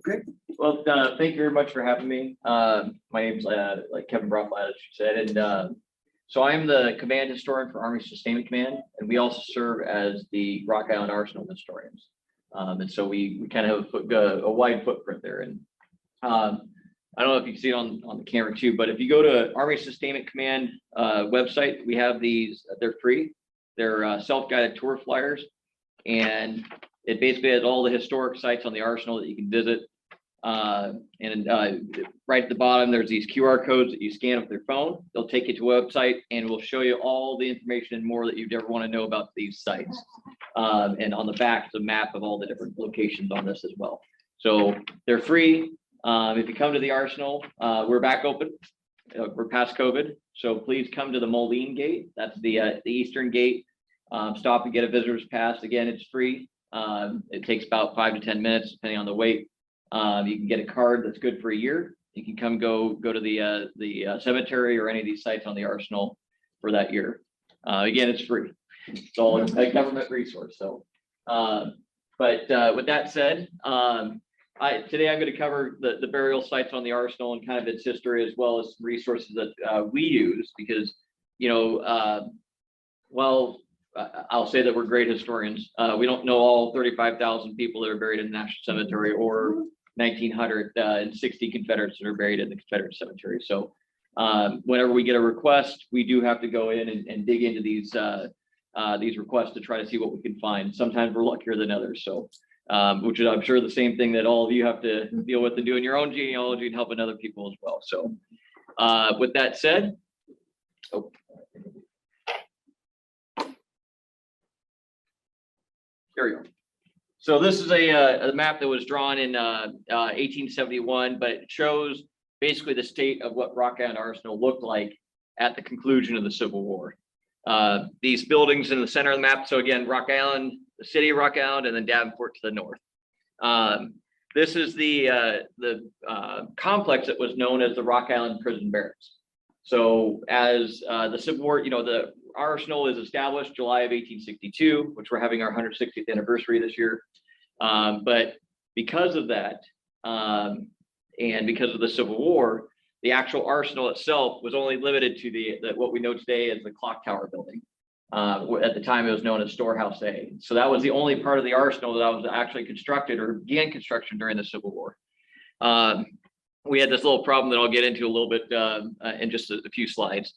Great. Well, thank you very much for having me. My name's like Kevin Braafladt, as you said, and so I'm the command historian for Army Sustainment Command, and we also serve as the Rock Island Arsenal historians. And so we kind of have a wide footprint there. And I don't know if you can see it on the camera too, but if you go to Army Sustainment Command website, we have these. They're free. They're self-guided tour flyers, and it basically has all the historic sites on the arsenal that you can visit. Right at the bottom, there's these QR codes that you scan with your phone. They'll take you to a website and will show you all the information and more that you'd ever want to know about these sites. And on the back, is a map of all the different locations on this as well. So they're free. If you come to the arsenal, we're back open. We're past COVID, so please come to the Moline Gate. That's the eastern gate. Stop and get a visitor's pass. Again, it's free. It takes about 5 to 10 minutes, depending on the wait. You can get a card that's good for a year. You can come go to the cemetery or any of these sites on the arsenal for that year. Again, it's free. It's all a government resource. So, with that said, today I'm going to cover the burial sites on the arsenal and kind of its history, as well as some resources that we use, because, you know, well, I'll say that we're great historians. We don't know all 35,000 people that are buried in the National Cemetery, or 1,960 Confederates that are buried in the Confederate Cemetery. So whenever we get a request, we do have to go in and dig into these requests to try to see what we can find. Sometimes we're luckier than others. So which is, I'm sure, the same thing that all of you have to deal with and do in your own genealogy and helping other people as well. So with that said, there we go. So this is a map that was drawn in 1871, but it shows basically the state of what Rock Island Arsenal looked like at the conclusion of the Civil War. These buildings in the center of the map. So again, Rock Island, the city of Rock Island, and then Davenport to the north. This is the complex that was known as the Rock Island Prison Barracks. So as the Civil War, you know, the arsenal is established July of 1862, which we're having our 160th anniversary this year. But because of that, and because of the Civil War, the actual arsenal itself was only limited to what we know today as the clock tower building. At the time, it was known as Storehouse A. So that was the only part of the arsenal that was actually constructed or began construction during the Civil War. We had this little problem that I'll get into a little bit in just a few slides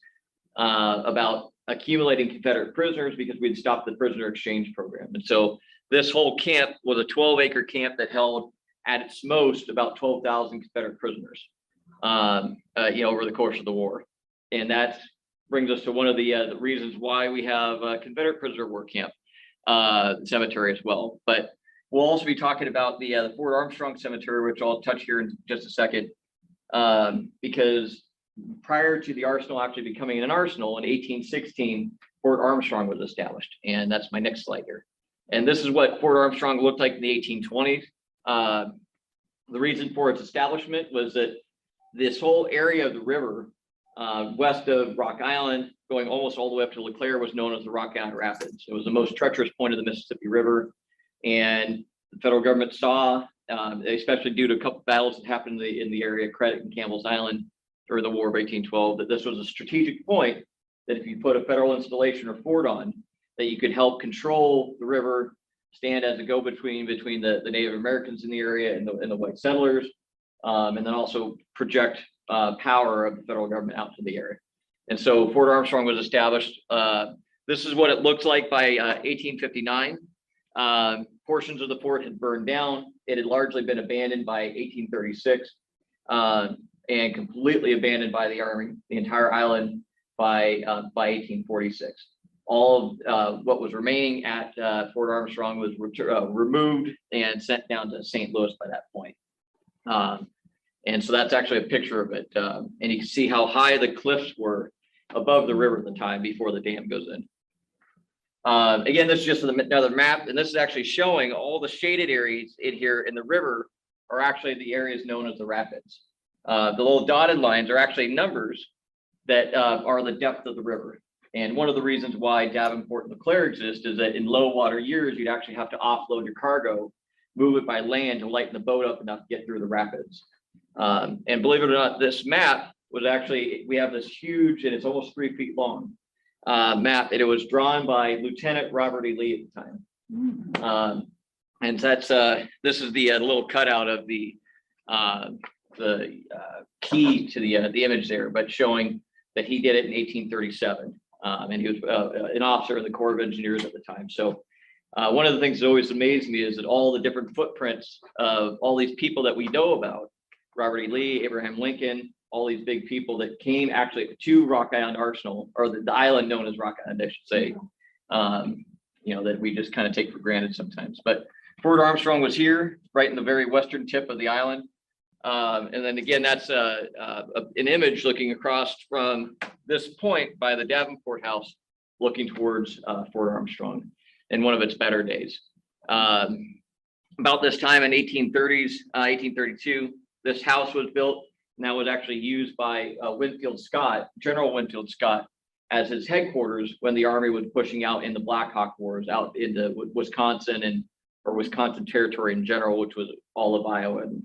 about accumulating Confederate prisoners, because we'd stopped the prisoner exchange program. And so this whole camp was a 12-acre camp that held at its most about 12,000 Confederate prisoners, you know, over the course of the war. And that brings us to one of the reasons why we have a Confederate prisoner war camp cemetery as well. But we'll also be talking about the Fort Armstrong Cemetery, which I'll touch here in just a second, because prior to the arsenal actually becoming an arsenal in 1816, Fort Armstrong was established. And that's my next slide here. And this is what Fort Armstrong looked like in the 1820s. The reason for its establishment was that this whole area of the river west of Rock Island, going almost all the way up to LeClaire, was known as the Rock Island Rapids. It was the most treacherous point of the Mississippi River. And the federal government saw, especially due to a couple battles that happened in the area, Credit and Campbell's Island, during the War of 1812, that this was a strategic point that if you put a federal installation or fort on, that you could help control the river, stand as a go-between between the Native Americans in the area and the white settlers, and then also project power of the federal government out to the area. And so Fort Armstrong was established. This is what it looked like by 1859. Portions of the fort had burned down. It had largely been abandoned by 1836. And completely abandoned by the Army, the entire island, by 1846. All of what was remaining at Fort Armstrong was removed and sent down to St. Louis by that point. And so that's actually a picture of it. And you can see how high the cliffs were above the river at the time before the dam goes in. Again, this is just another map, and this is actually showing all the shaded areas in here in the river are actually the areas known as the rapids. The little dotted lines are actually numbers that are the depth of the river. And one of the reasons why Davenport and LeClaire exist is that in low water years, you'd actually have to offload your cargo move it by land to lighten the boat up enough to get through the rapids. And believe it or not, this map was actually, we have this huge, and it's almost 3 feet long, map, and it was drawn by Lieutenant Robert E. Lee at the time. And that's this is the little cutout of the key to the image there, but showing that he did it in 1837, and he was an officer in the Corps of Engineers at the time. So one of the things that always amazed me is that all the different footprints of all these people that we know about, Robert E. Lee, Abraham Lincoln, all these big people that came actually to Rock Island Arsenal, or the island known as Rock Island, I should say, you know, that we just kind of take for granted sometimes. But Fort Armstrong was here, right in the very western tip of the island. And then again, that's an image looking across from this point by the Davenport house, looking towards Fort Armstrong in one of its better days. About this time in 1830s, 1832, this house was built, and that was actually used by Winfield Scott, General Winfield Scott, as his headquarters when the Army was pushing out in the Black Hawk Wars out into Wisconsin or Wisconsin Territory in general, which was all of Iowa and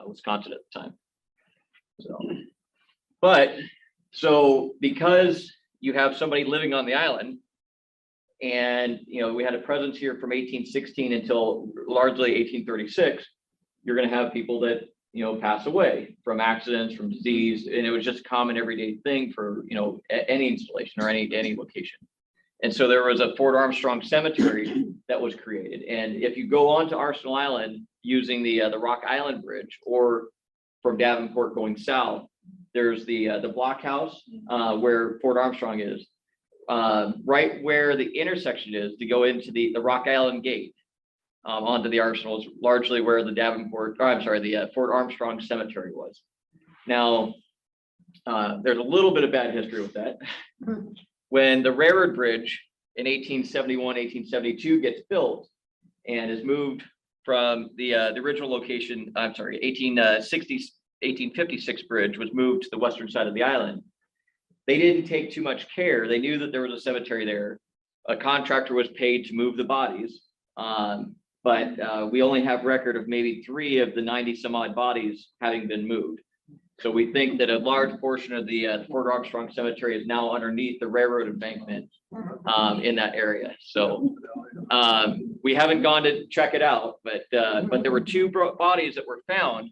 Wisconsin at the time. So because you have somebody living on the island, and you know, we had a presence here from 1816 until largely 1836, you're going to have people that, you know, pass away from accidents, from disease, and it was just a common everyday thing for, you know, any installation or any location. And so there was a Fort Armstrong Cemetery that was created. And if you go onto Arsenal Island using the Rock Island Bridge, or from Davenport going south, there's the blockhouse where Fort Armstrong is, right where the intersection is to go into the Rock Island Gate. Onto the Arsenal is largely where the the Fort Armstrong Cemetery was. Now, there's a little bit of bad history with that. When the railroad bridge in 1871, 1872 gets built and is moved from the original location, 1856 bridge was moved to the western side of the island. They didn't take too much care. They knew that there was a cemetery there. A contractor was paid to move the bodies. But we only have record of maybe 3 of the 90 some odd bodies having been moved. So we think that a large portion of the Fort Armstrong Cemetery is now underneath the railroad embankment in that area. So we haven't gone to check it out, but there were 2 bodies that were found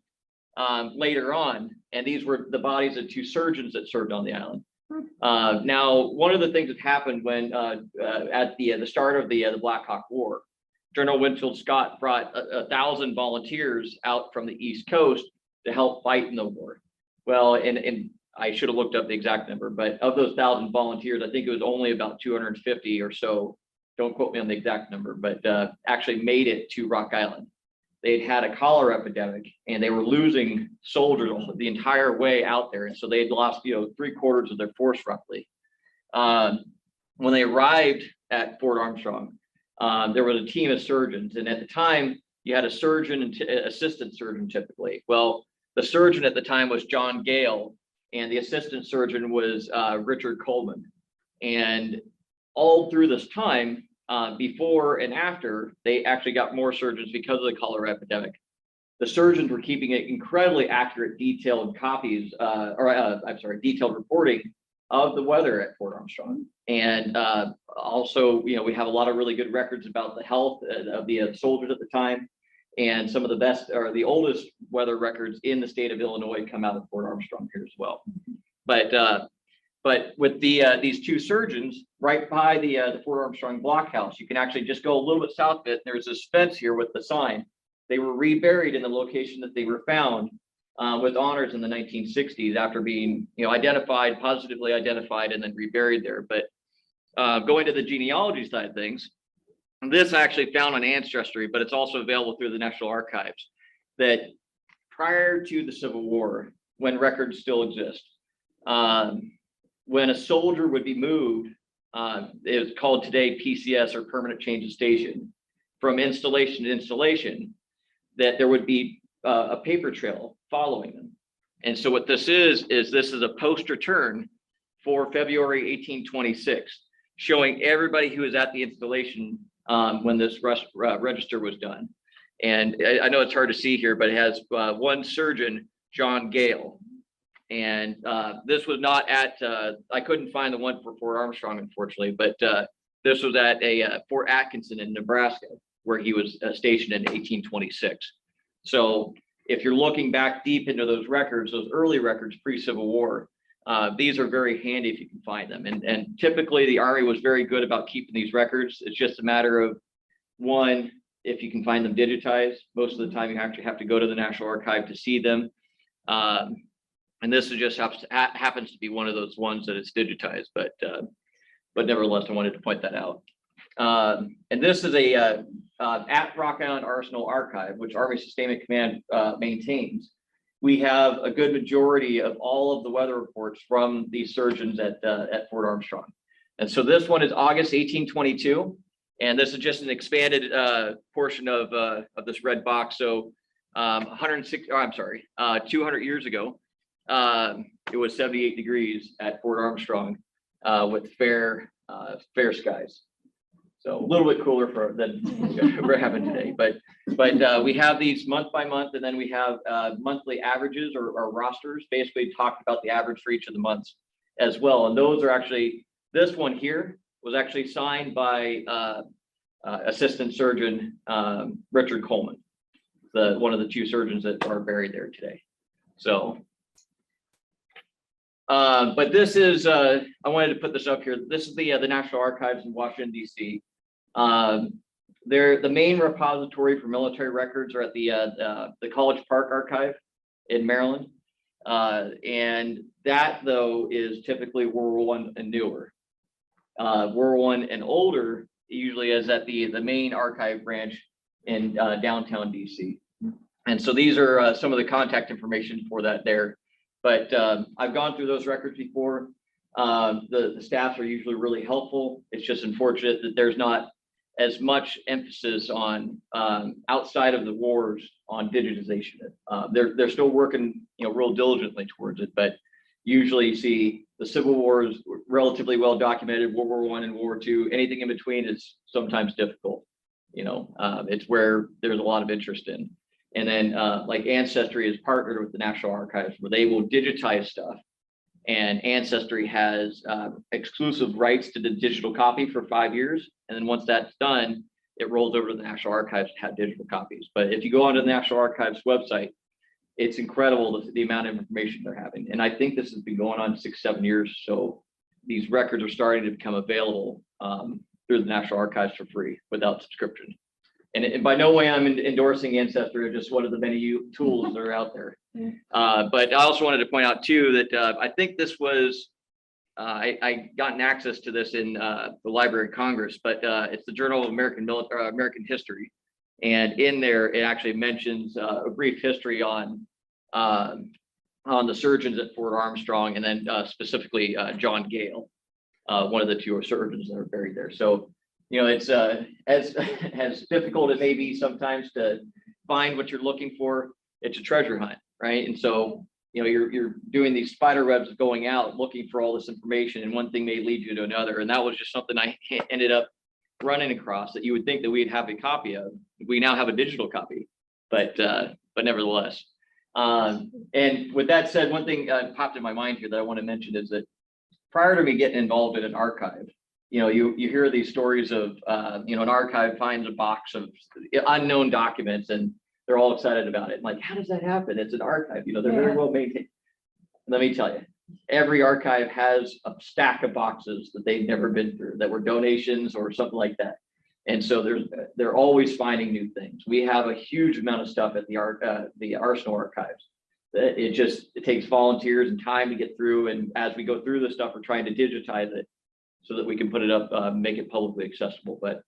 later on, and these were the bodies of 2 surgeons that served on the island. Now, one of the things that happened when at the start of the Black Hawk War, General Winfield Scott brought 1,000 volunteers out from the East Coast to help fight in the war. Well, and I should have looked up the exact number, but of those 1,000 volunteers, I think it was only about 250 or so, don't quote me on the exact number, but actually made it to Rock Island. They'd had a cholera epidemic, and they were losing soldiers the entire way out there. And so they had lost, you know, 3/4 of their force roughly. When they arrived at Fort Armstrong, there was a team of surgeons, and at the time you had a surgeon and assistant surgeon typically. Well, the surgeon at the time was John Gale, and the assistant surgeon was Richard Coleman. And all through this time, before and after, they actually got more surgeons because of the cholera epidemic. The surgeons were keeping it incredibly accurate, detailed copies, detailed reporting of the weather at Fort Armstrong. And also, you know, we have a lot of really good records about the health of the soldiers at the time, and some of the best or the oldest weather records in the state of Illinois come out of Fort Armstrong here as well. But with these 2 surgeons right by the Fort Armstrong blockhouse, you can actually just go a little bit south of it. There's this fence here with the sign. They were reburied in the location that they were found with honors in the 1960s after being, you know, positively identified, and then reburied there. But going to the genealogy side of things, this I actually found on Ancestry, but it's also available through the National Archives, that prior to the Civil War, when records still exist, when a soldier would be moved, it was called today PCS, or permanent change of station, from installation to installation, that there would be a paper trail following them. And so what this is this is a post return for February 1826, showing everybody who was at the installation when this register was done. And I know it's hard to see here, but it has one surgeon, John Gale. And this was not at, I couldn't find the one for Fort Armstrong, unfortunately, but this was at a Fort Atkinson in Nebraska, where he was stationed in 1826. So if you're looking back deep into those records, those early records pre-Civil War, these are very handy if you can find them. And typically the Army was very good about keeping these records. It's just a matter of, one, if you can find them digitized. Most of the time you actually have to go to the National Archive to see them. And this is just happens to be one of those ones that it's digitized, but nevertheless, I wanted to point that out. And this is a at Rock Island Arsenal Archive, which Army Sustainment Command maintains. We have a good majority of all of the weather reports from these surgeons at Fort Armstrong. And so this one is August 1822, and this is just an expanded portion of this red box. So 200 years ago, it was 78 degrees at Fort Armstrong with fair skies. So a little bit cooler than we're having today, but we have these month by month, and then we have monthly averages or rosters, basically talk about the average for each of the months as well. And those are actually, this one here was actually signed by Assistant Surgeon Richard Coleman, one of the two surgeons that are buried there today. So, but this is, I wanted to put this up here. This is the National Archives in Washington, D.C. They're the main repository for military records are at the College Park Archive in Maryland. And that, though, is typically World War I and newer. World War I and older usually is at the main archive branch in downtown DC. And so these are some of the contact information for that there. But I've gone through those records before. The staffs are usually really helpful. It's just unfortunate that there's not as much emphasis on outside of the wars on digitization. They're still working, real diligently towards it, but usually you see the Civil War is relatively well documented. World War I and World War II, anything in between is sometimes difficult. It's where there's a lot of interest in. And then like Ancestry is partnered with the National Archives, where they will digitize stuff. And Ancestry has exclusive rights to the digital copy for 5 years. And then once that's done, it rolls over to the National Archives to have digital copies. But if you go onto the National Archives website, it's incredible the amount of information they're having. And I think this has been going on 6-7 years. So these records are starting to become available through the National Archives for free without subscription. And by no way I'm endorsing Ancestry, or just one of the many tools that are out there. But I also wanted to point out too that I think this was, I gotten access to this in the Library of Congress, but it's the Journal of American History. And in there, it actually mentions a brief history on the surgeons at Fort Armstrong, and then specifically John Gale, one of the two surgeons that are buried there. So, it's as difficult it may be sometimes to find what you're looking for. It's a treasure hunt, right? And so, you're doing these spider webs going out looking for all this information, and one thing may lead you to another. And that was just something I ended up running across that you would think that we'd have a copy of. We now have a digital copy, but nevertheless. And with that said, one thing popped in my mind here that I want to mention is that prior to me getting involved in an archive, you hear these stories of, an archive finds a box of unknown documents and they're all excited about it. Like, how does that happen? It's an archive, they're very well maintained. Let me tell you, every archive has a stack of boxes that they've never been through that were donations or something like that. And so they're always finding new things. We have a huge amount of stuff at the Arsenal Archives. It takes volunteers and time to get through. And as we go through this stuff, we're trying to digitize it so that we can put it up, make it publicly accessible. But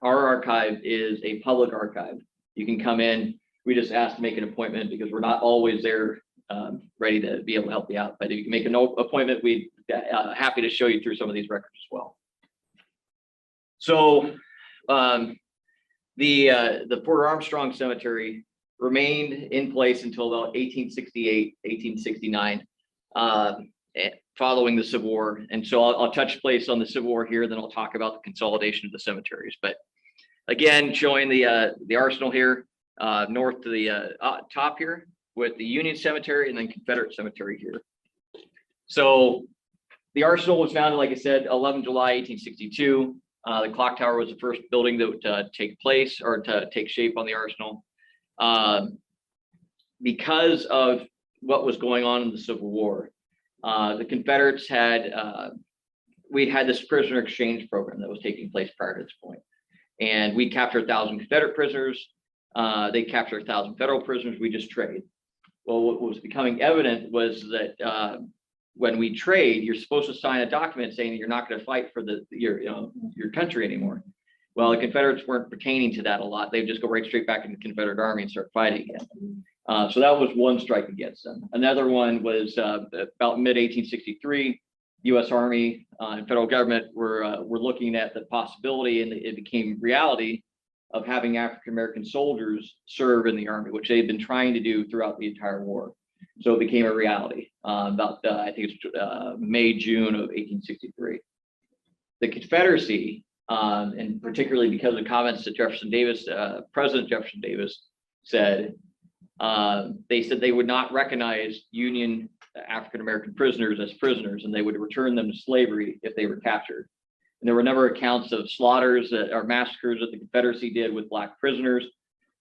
our archive is a public archive. You can come in. We just ask to make an appointment because we're not always there ready to be able to help you out. But if you can make an appointment, we'd happy to show you through some of these records as well. So the Fort Armstrong Cemetery remained in place until about 1868, 1869. Following the Civil War. And so I'll touch base on the Civil War here, then I'll talk about the consolidation of the cemeteries. But again, showing the arsenal here, north to the top here with the Union Cemetery and then Confederate Cemetery here. So the arsenal was founded, like I said, 11 July 1862. The clock tower was the first building that would take place or to take shape on the arsenal. Because of what was going on in the Civil War, the Confederates had, we had this prisoner exchange program that was taking place prior to this point. And we captured 1,000 Confederate prisoners. They captured 1,000 federal prisoners. We just trade. Well, what was becoming evident was that when we trade, you're supposed to sign a document saying that you're not going to fight for your country anymore. Well, the Confederates weren't pertaining to that a lot. They'd just go right straight back into the Confederate Army and start fighting again. So that was one strike against them. Another one was about mid-1863. U.S. Army and federal government were looking at the possibility, and it became reality, of having African American soldiers serve in the Army, which they had been trying to do throughout the entire war. So it became a reality about I think it's May, June of 1863. The Confederacy, and particularly because of comments that Jefferson Davis, President Jefferson Davis said, they said they would not recognize Union African American prisoners as prisoners, and they would return them to slavery if they were captured. And there were a number of accounts of slaughters or massacres that the Confederacy did with black prisoners.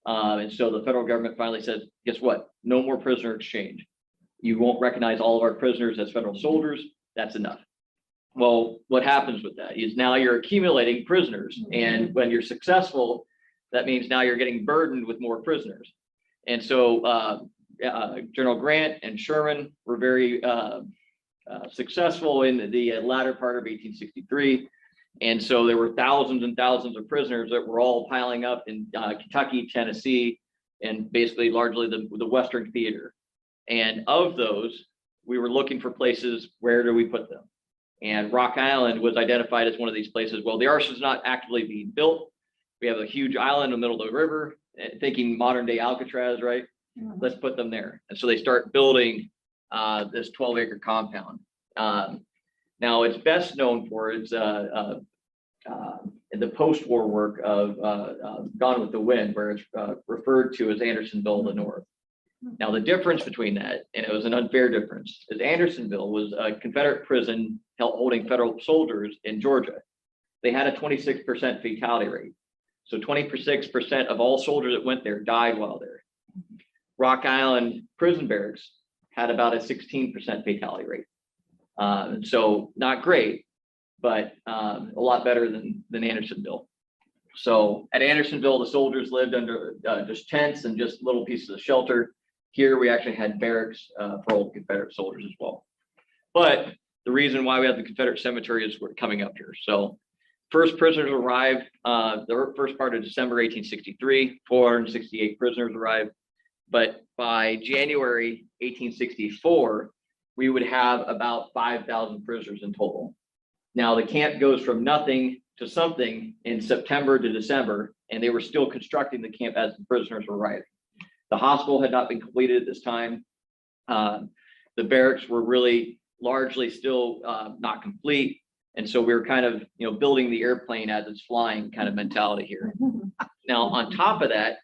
And so the federal government finally said, guess what? No more prisoner exchange. You won't recognize all of our prisoners as federal soldiers. That's enough. Well, what happens with that is now you're accumulating prisoners. And when you're successful, that means now you're getting burdened with more prisoners. And so General Grant and Sherman were very successful in the latter part of 1863. And so there were thousands and thousands of prisoners that were all piling up in Kentucky, Tennessee, and basically largely the Western theater. And of those, we were looking for places, where do we put them? And Rock Island was identified as one of these places. Well, the arsenal's not actively being built. We have a huge island in the middle of the river, thinking modern day Alcatraz, right? Let's put them there. And so they start building this 12-acre compound. Now it's best known for its the post-war work of Gone with the Wind, where it's referred to as Andersonville in the north. Now the difference between that, and it was an unfair difference, is Andersonville was a Confederate prison holding federal soldiers in Georgia. They had a 26% fatality rate. So 26% of all soldiers that went there died while there. Rock Island prison barracks had about a 16% fatality rate. So not great, but a lot better than Andersonville. So at Andersonville, the soldiers lived under just tents and just little pieces of shelter. Here we actually had barracks for old Confederate soldiers as well. But the reason why we have the Confederate cemetery is we're coming up here. So first prisoners arrived the first part of December 1863, 468 prisoners arrived. But by January 1864, we would have about 5,000 prisoners in total. Now the camp goes from nothing to something in September to December, and they were still constructing the camp as the prisoners were arriving. The hospital had not been completed at this time. The barracks were really largely still not complete. And so we were kind of, building the airplane as it's flying kind of mentality here. Now, on top of that,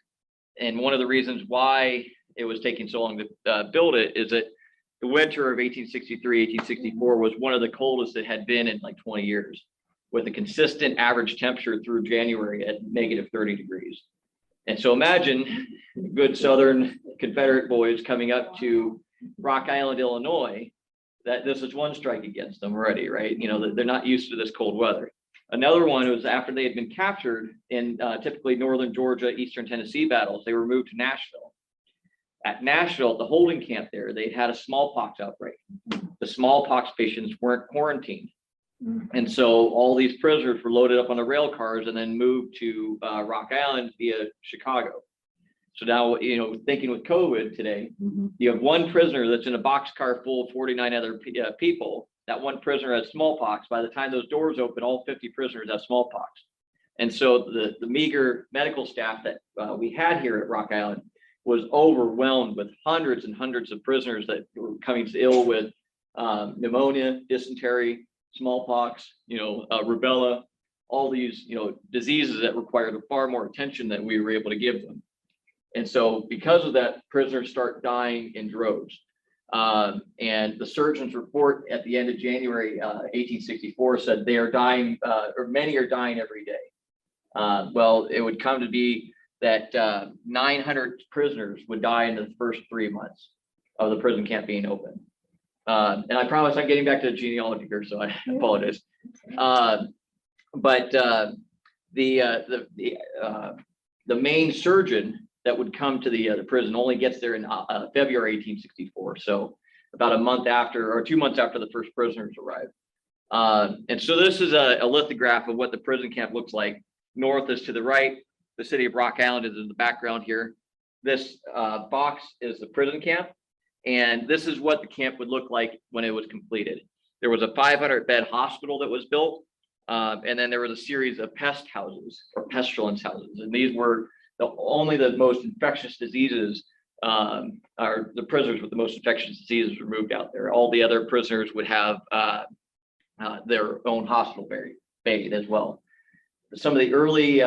and one of the reasons why it was taking so long to build it is that the winter of 1863, 1864 was one of the coldest it had been in like 20 years, with a consistent average temperature through January at -30 degrees. And so imagine good Southern Confederate boys coming up to Rock Island, Illinois, that this is one strike against them already, right? They're not used to this cold weather. Another one was after they had been captured in typically northern Georgia, eastern Tennessee battles, they were moved to Nashville. At Nashville, at the holding camp there, they had a smallpox outbreak. The smallpox patients weren't quarantined. And so all these prisoners were loaded up on the rail cars and then moved to Rock Island via Chicago. So now, thinking with COVID today, you have one prisoner that's in a boxcar full of 49 other people. That one prisoner has smallpox. By the time those doors open, all 50 prisoners have smallpox. And so the meager medical staff that we had here at Rock Island was overwhelmed with hundreds and hundreds of prisoners that were coming ill with pneumonia, dysentery, smallpox, rubella, all these, diseases that required far more attention than we were able to give them. And so because of that, prisoners start dying in droves. And the surgeon's report at the end of January 1864 said they are dying, or many are dying every day. Well, it would come to be that 900 prisoners would die in the first 3 months of the prison camp being open. And I promise I'm getting back to the genealogy here, so I apologize. But the main surgeon that would come to the prison only gets there in February 1864. So about a month after, or 2 months after the first prisoners arrive. And so this is a lithograph of what the prison camp looks like. North is to the right. The city of Rock Island is in the background here. This box is the prison camp. And this is what the camp would look like when it was completed. There was a 500-bed hospital that was built. And then there was a series of pest houses or pestilence houses. And these were only the most infectious diseases, or the prisoners with the most infectious diseases were moved out there. All the other prisoners would have their own hospital bay as well. Some of the early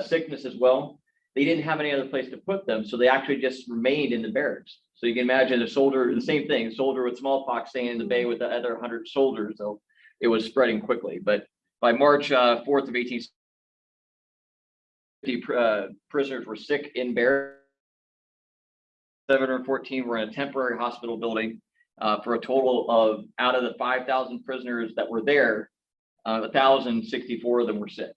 sickness as well, they didn't have any other place to put them, so they actually just remained in the barracks. So you can imagine a soldier, the same thing, a soldier with smallpox staying in the bay with the other 100 soldiers, so it was spreading quickly. But by March 4th of 1860, prisoners were sick in barracks. 714 were in a temporary hospital building, for a total of, out of the 5,000 prisoners that were there, 1,064 of them were sick.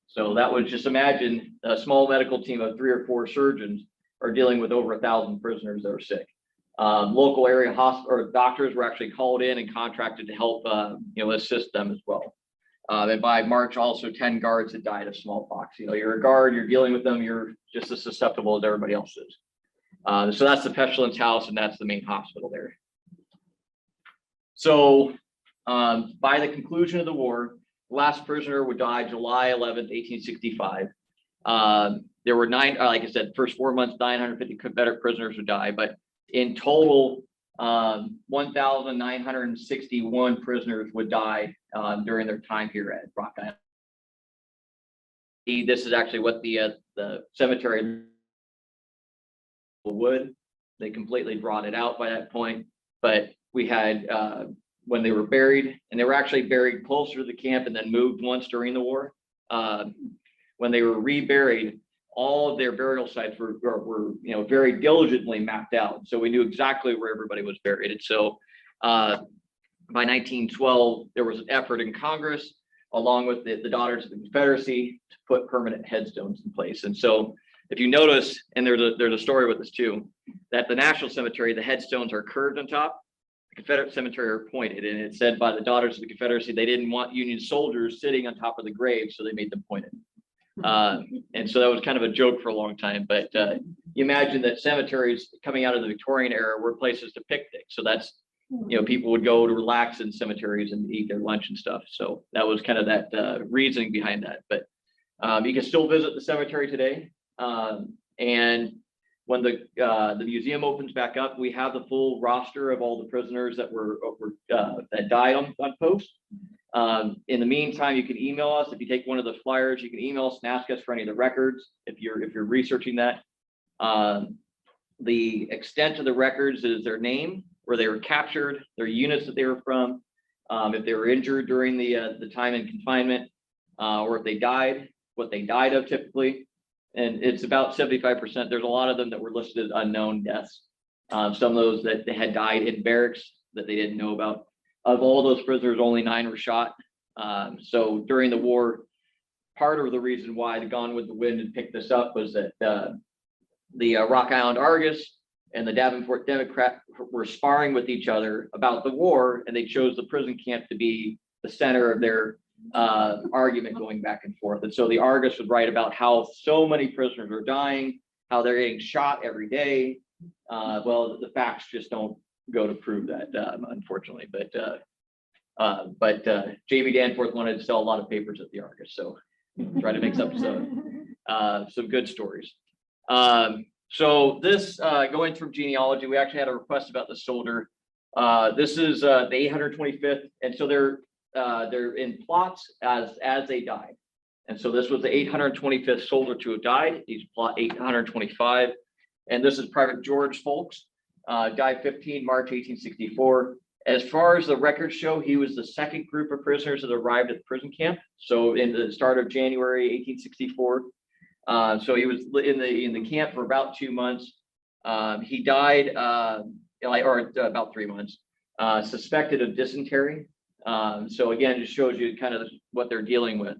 So that was, just imagine a small medical team of 3 or 4 surgeons are dealing with over 1,000 prisoners that are sick. Local area hospital or doctors were actually called in and contracted to help, assist them as well. And by March, also 10 guards had died of smallpox. You're a guard, you're dealing with them, you're just as susceptible as everybody else is. So that's the pestilence house, and that's the main hospital there. So by the conclusion of the war, the last prisoner would die July 11th, 1865. There were like I said, first 4 months, 950 Confederate prisoners would die, but in total, 1,961 prisoners would die during their time here at Rock Island. This is actually what the cemetery would. They completely brought it out by that point, but we had when they were buried, and they were actually buried closer to the camp and then moved once during the war. When they were reburied, all of their burial sites were very diligently mapped out, so we knew exactly where everybody was buried. And so by 1912, there was an effort in Congress, along with the Daughters of the Confederacy, to put permanent headstones in place. And so if you notice, and there's a story with this too, that the National Cemetery, the headstones are curved on top. The Confederate cemetery are pointed, and it said by the Daughters of the Confederacy they didn't want Union soldiers sitting on top of the grave, so they made them pointed. And so that was kind of a joke for a long time. But you imagine that cemeteries coming out of the Victorian era were places to picnic. So that's, people would go to relax in cemeteries and eat their lunch and stuff. So that was kind of that reasoning behind that. But you can still visit the cemetery today. And when the museum opens back up, we have the full roster of all the prisoners that that died on post. In the meantime, you can email us. If you take one of the flyers, you can email us and ask us for any of the records if you're researching that. The extent of the records is their name, where they were captured, their units that they were from, if they were injured during the time in confinement, or if they died, what they died of typically. And it's about 75%. There's a lot of them that were listed as unknown deaths. Some of those that they had died in barracks that they didn't know about. Of all those prisoners, only 9 were shot. So during the war, part of the reason why the Gone with the Wind had picked this up was that the Rock Island Argus and the Davenport Democrat were sparring with each other about the war, and they chose the prison camp to be the center of their argument going back and forth. And so the Argus would write about how so many prisoners are dying, how they're getting shot every day. Well, the facts just don't go to prove that, unfortunately. But J.B. Danforth wanted to sell a lot of papers at the Argus, so try to mix up some good stories. So this going through genealogy, we actually had a request about the soldier. This is the 825th, and so they're in plots as they died. And so this was the 825th soldier to have died. He's plot 825. And this is Private George Folks, died 15 March 1864. As far as the records show, he was the second group of prisoners that arrived at the prison camp. So in the start of January 1864. So he was in the camp for about 2 months. He died about 3 months, suspected of dysentery. So again, it just shows you kind of what they're dealing with.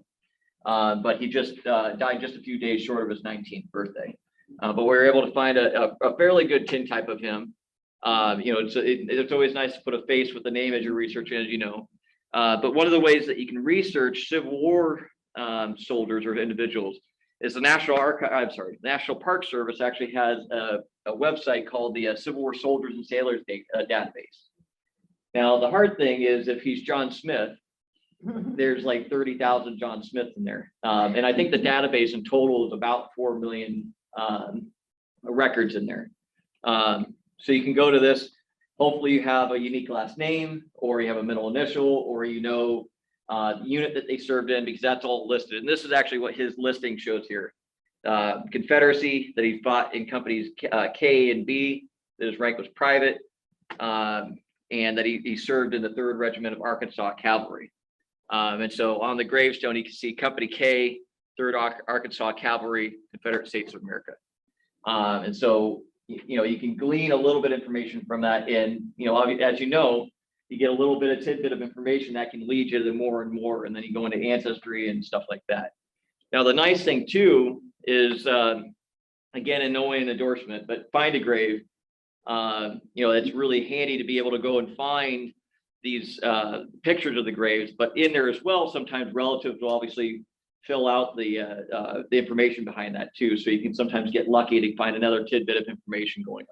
But he just died just a few days short of his 19th birthday. But we were able to find a fairly good tintype of him. It's always nice to put a face with the name as you're researching, as you know. But one of the ways that you can research Civil War soldiers or individuals is the National Park Service actually has a website called the Civil War Soldiers and Sailors database. Now, the hard thing is if he's John Smith, there's like 30,000 John Smiths in there. And I think the database in total is about 4 million records in there. So you can go to this. Hopefully you have a unique last name, or you have a middle initial, or the unit that they served in, because that's all listed. And this is actually what his listing shows here. Confederacy, that he fought in companies K and B, that his rank was private, and that he served in the 3rd Regiment of Arkansas Cavalry. And so on the gravestone, you can see Company K, 3rd Arkansas Cavalry, Confederate States of America. And so, you can glean a little bit of information from that. And, as you know, you get a little bit of tidbit of information that can lead you to more and more. And then you go into ancestry and stuff like that. Now, the nice thing, too, is, again, in no way an endorsement, but find a grave. It's really handy to be able to go and find these pictures of the graves, but in there as well, sometimes relatives will obviously fill out the information behind that too. So you can sometimes get lucky to find another tidbit of information going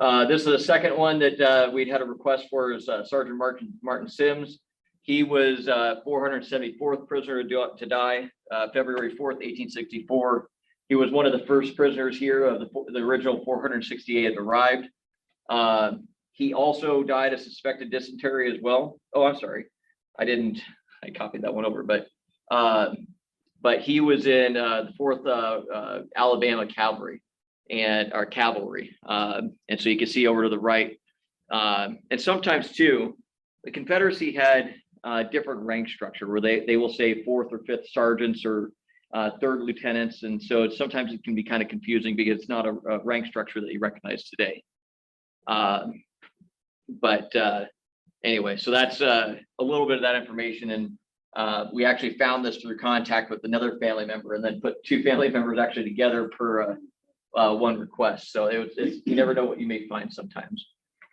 on. This is the second one that we'd had a request for, is Sergeant Martin Sims. He was 474th prisoner to die, February 4th, 1864. He was one of the first prisoners here of the original 468 that arrived. He also died of suspected dysentery as well. Oh, I'm sorry. I copied that one over, but he was in the 4th Alabama Cavalry and so you can see over to the right. And sometimes too, the Confederacy had different rank structure where they will say 4th or 5th sergeants or 3rd lieutenants. And so sometimes it can be kind of confusing because it's not a rank structure that you recognize today. Anyway, so that's a little bit of that information. And we actually found this through contact with another family member, and then put 2 family members actually together per one request. So you never know what you may find sometimes.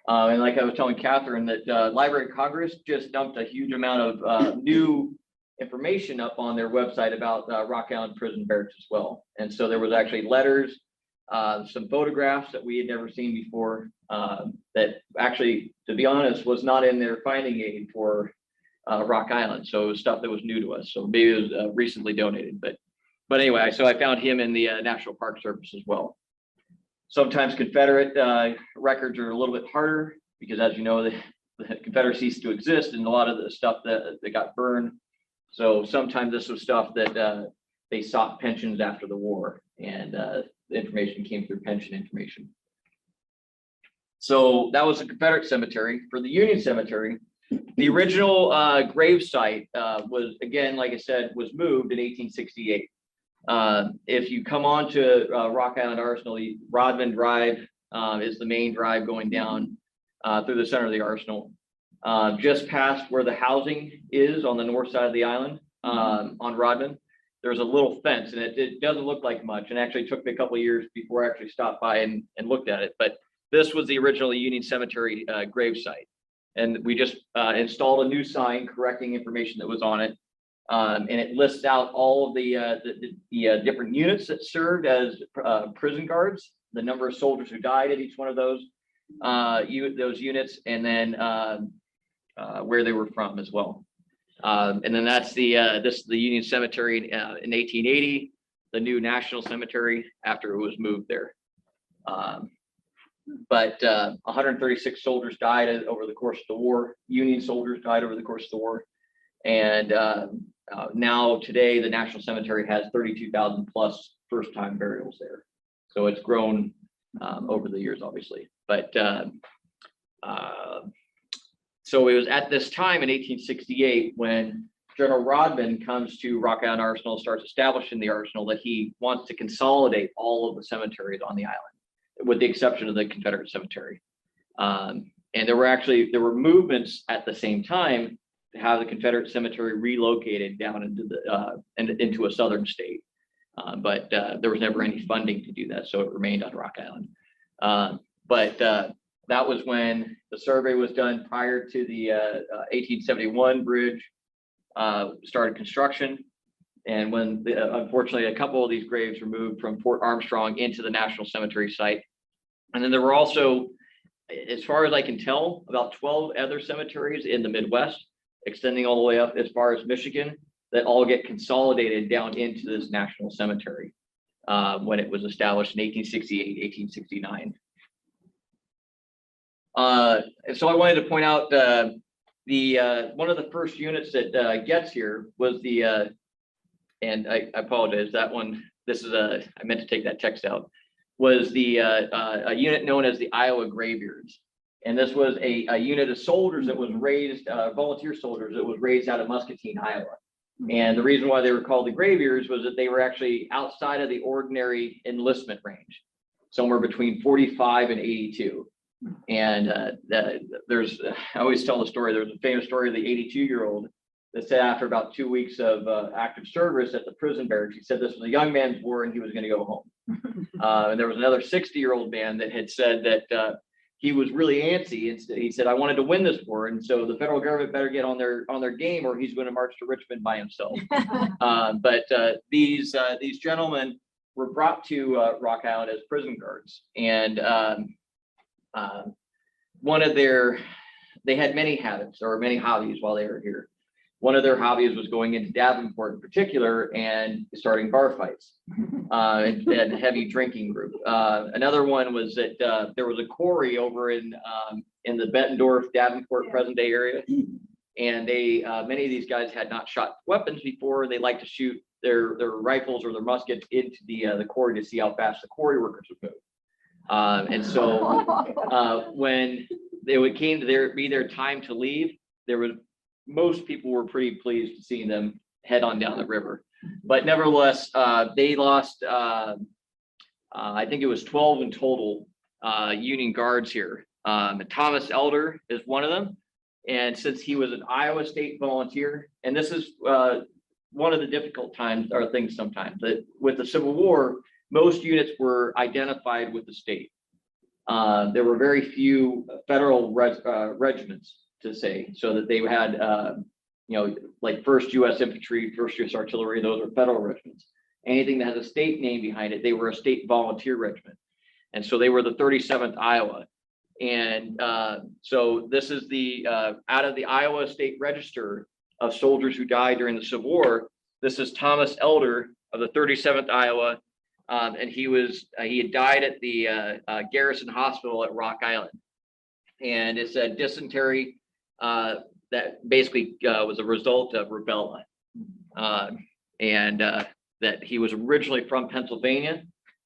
And like I was telling Catherine, that Library of Congress just dumped a huge amount of new information up on their website about Rock Island Prison Barracks as well. And so there was actually letters, some photographs that we had never seen before, that actually, to be honest, was not in their finding aid for Rock Island. So it was stuff that was new to us. So maybe it was recently donated, but anyway, so I found him in the National Park Service as well. Sometimes Confederate records are a little bit harder because, as you know, the Confederacy ceased to exist, and a lot of the stuff that got burned. So sometimes this was stuff that they sought pensions after the war, and the information came through pension information. So that was the Confederate cemetery. For the Union cemetery, the original grave site was, again, like I said, was moved in 1868. If you come on to Rock Island Arsenal, Rodman Drive is the main drive going down through the center of the arsenal. Just past where the housing is on the north side of the island, on Rodman, there's a little fence, and it doesn't look like much. And actually took me a couple of years before I actually stopped by and looked at it. But this was the original Union Cemetery grave site. And we just installed a new sign correcting information that was on it. And it lists out all of the different units that served as prison guards, the number of soldiers who died at each one of those units, and then where they were from as well. And then that's this is the Union Cemetery in 1880, the new National Cemetery after it was moved there. But 136 soldiers died over the course of the war. Union soldiers died over the course of the war. And now today, the National Cemetery has 32,000 plus first-time burials there. So it's grown over the years, obviously. But so it was at this time in 1868 when General Rodman comes to Rock Island Arsenal, starts establishing the arsenal, that he wants to consolidate all of the cemeteries on the island, with the exception of the Confederate cemetery. And there were movements at the same time to have the Confederate cemetery relocated down into a southern state. But there was never any funding to do that, so it remained on Rock Island. But that was when the survey was done prior to the 1871 bridge started construction. And when unfortunately a couple of these graves were moved from Fort Armstrong into the National Cemetery site. And then there were also, as far as I can tell, about 12 other cemeteries in the Midwest, extending all the way up as far as Michigan, that all get consolidated down into this national cemetery when it was established in 1868, 1869. And so I wanted to point out one of the first units that gets here was the, and I apologize, that one, this is I meant to take that text out, was the a unit known as the Iowa Graveyards. And this was a unit of soldiers that was raised, volunteer soldiers that was raised out of Muscatine, Iowa. And the reason why they were called the Graveyards was that they were actually outside of the ordinary enlistment range, somewhere between 45 and 82. And I always tell the story, there's a famous story of the 82-year-old that said after about 2 weeks of active service at the prison barracks, he said this was a young man's war and he was going to go home. And there was another 60-year-old man that had said that he was really antsy, and he said, I wanted to win this war, and so the federal government better get on their game or he's going to march to Richmond by himself. But these gentlemen were brought to Rock Island as prison guards, and they had many habits or many hobbies while they were here. One of their hobbies was going into Davenport in particular and starting bar fights and a heavy drinking group. Another one was that there was a quarry over in the Bettendorf, Davenport, present day area. And many of these guys had not shot weapons before. They liked to shoot their rifles or their muskets into the quarry to see how fast the quarry workers would move. And so when it came to be their time to leave, most people were pretty pleased to see them head on down the river. But nevertheless, they lost, I think it was 12 in total Union guards here. Thomas Elder is one of them. And since he was an Iowa State volunteer, and this is one of the difficult times or things sometimes, that with the Civil War, most units were identified with the state. There were very few federal regiments to say, so that they had, like 1st U.S. Infantry, 1st U.S. Artillery, those are federal regiments. Anything that has a state name behind it, they were a state volunteer regiment. And so they were the 37th Iowa. And so this is the, out of the Iowa State Register of soldiers who died during the Civil War, this is Thomas Elder of the 37th Iowa. And he had died at the Garrison Hospital at Rock Island. And it's a dysentery that basically was a result of rubella. And that he was originally from Pennsylvania,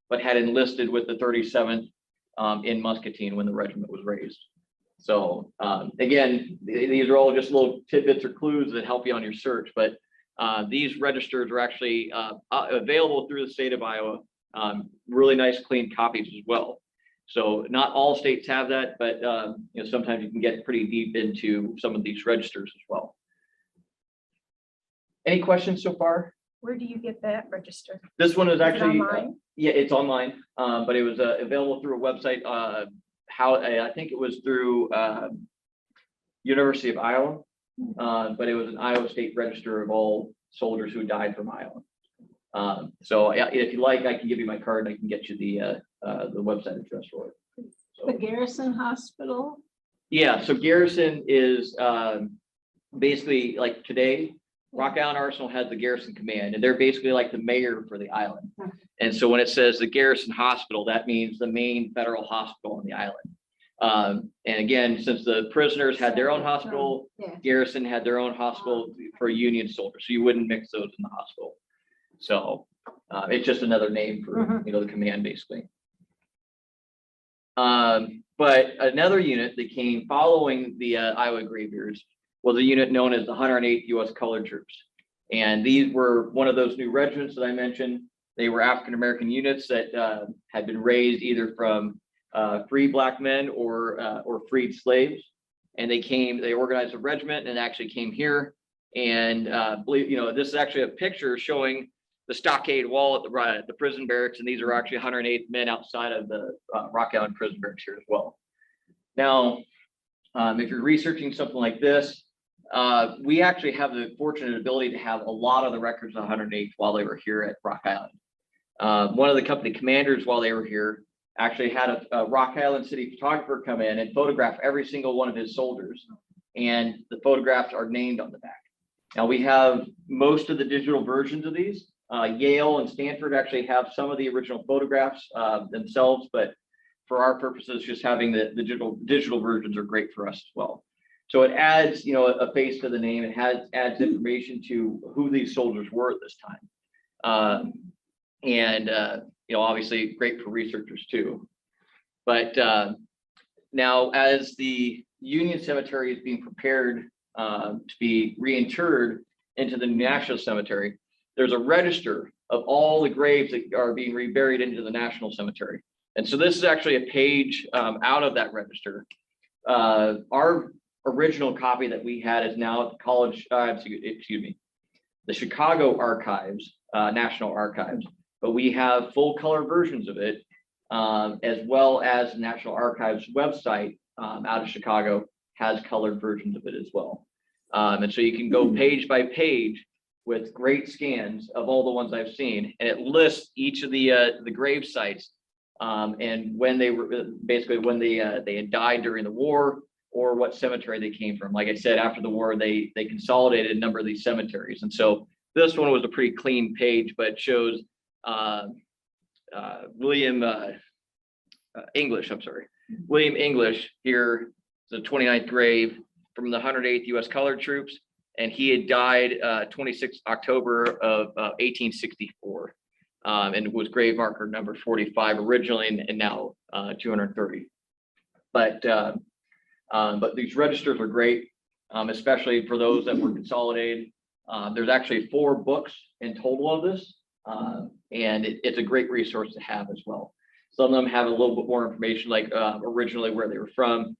but had enlisted with the 37th in Muscatine when the regiment was raised. So again, these are all just little tidbits or clues that help you on your search, but these registers are actually available through the state of Iowa. Really nice, clean copies as well. So not all states have that, but sometimes you can get pretty deep into some of these registers as well. Any questions so far? Where do you get that register? This one is actually online? Yeah, it's online, but it was available through a website. I think it was through University of Iowa, but it was an Iowa State Register of all soldiers who died from Iowa. So if you like, I can give you my card and I can get you the website address for it. So, The Garrison Hospital? yeah, so Garrison is basically like today, Rock Island Arsenal has the Garrison Command, and they're basically like the mayor for the island. And so when it says the Garrison Hospital, that means the main federal hospital on the island. And again, since the prisoners had their own hospital, Yeah. Garrison had their own hospital for Union soldiers, so you wouldn't mix those in the hospital. So it's just another name for, the command basically. But another unit that came following the Iowa Graveyards was a unit known as the 108th U.S. Colored Troops. And these were one of those new regiments that I mentioned. They were African-American units that had been raised either from free Black men or freed slaves. And they organized a regiment and actually came here. And this is actually a picture showing the stockade wall at the prison barracks, and these are actually 108 men outside of the Rock Island prison barracks here as well. Now, if you're researching something like this, we actually have the fortunate ability to have a lot of the records of 108 while they were here at Rock Island. One of the company commanders while they were here actually had a Rock Island City photographer come in and photograph every single one of his soldiers, and the photographs are named on the back. Now we have most of the digital versions of these. Yale and Stanford actually have some of the original photographs themselves, but for our purposes, just having the digital versions are great for us as well. So it adds, a face to the name. It adds information to who these soldiers were at this time, and obviously great for researchers too. But now, as the Union Cemetery is being prepared to be reinterred into the National Cemetery, there's a register of all the graves that are being reburied into the National Cemetery. And so this is actually a page out of that register. Our original copy that we had is now at the the Chicago Archives, National Archives, but we have full color versions of it, as well as the National Archives website out of Chicago has colored versions of it as well. And so you can go page by page with great scans of all the ones I've seen, and it lists each of the grave sites and when they were when they had died during the war or what cemetery they came from. Like I said, after the war, they consolidated a number of these cemeteries, and so this one was a pretty clean page, but it shows William English. I'm sorry, William English here, the 29th grave from the 108th U.S. Colored Troops. And he had died 26 October of 1864, and was grave marker number 45 originally, and now 230. But these registers are great, especially for those that were consolidated. There's actually 4 books in total of this, and it's a great resource to have as well. Some of them have a little bit more information, like originally where they were from.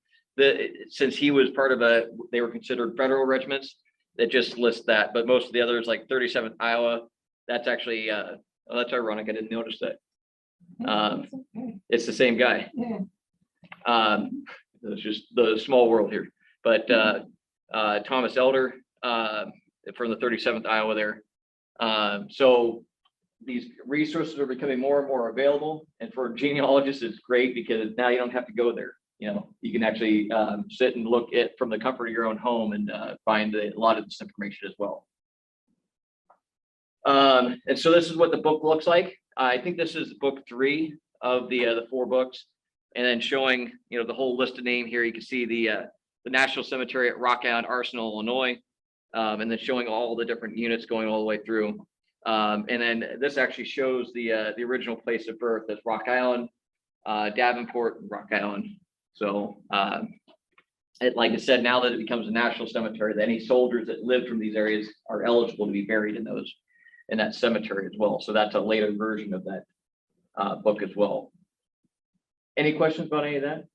Since he was part of they were considered federal regiments. That just lists that, but most of the others, like 37th Iowa, that's actually that's ironic. I didn't notice that. It's the same guy. It's just the small world here. But Thomas Elder from the 37th Iowa there. So these resources are becoming more and more available, and for genealogists, it's great because now you don't have to go there. You can actually sit and look at from the comfort of your own home and find a lot of this information as well. And so this is what the book looks like. I think this is book 3 of the 4 books, and then showing the whole list of name here. You can see the National Cemetery at Rock Island, Arsenal, Illinois, and then showing all the different units going all the way through. And then this actually shows the original place of birth as Rock Island, Davenport, and Rock Island. So, like I said, now that it becomes a national cemetery, that any soldiers that lived from these areas are eligible to be buried in that cemetery as well. So that's a later version of that book as well. Any questions about any of that?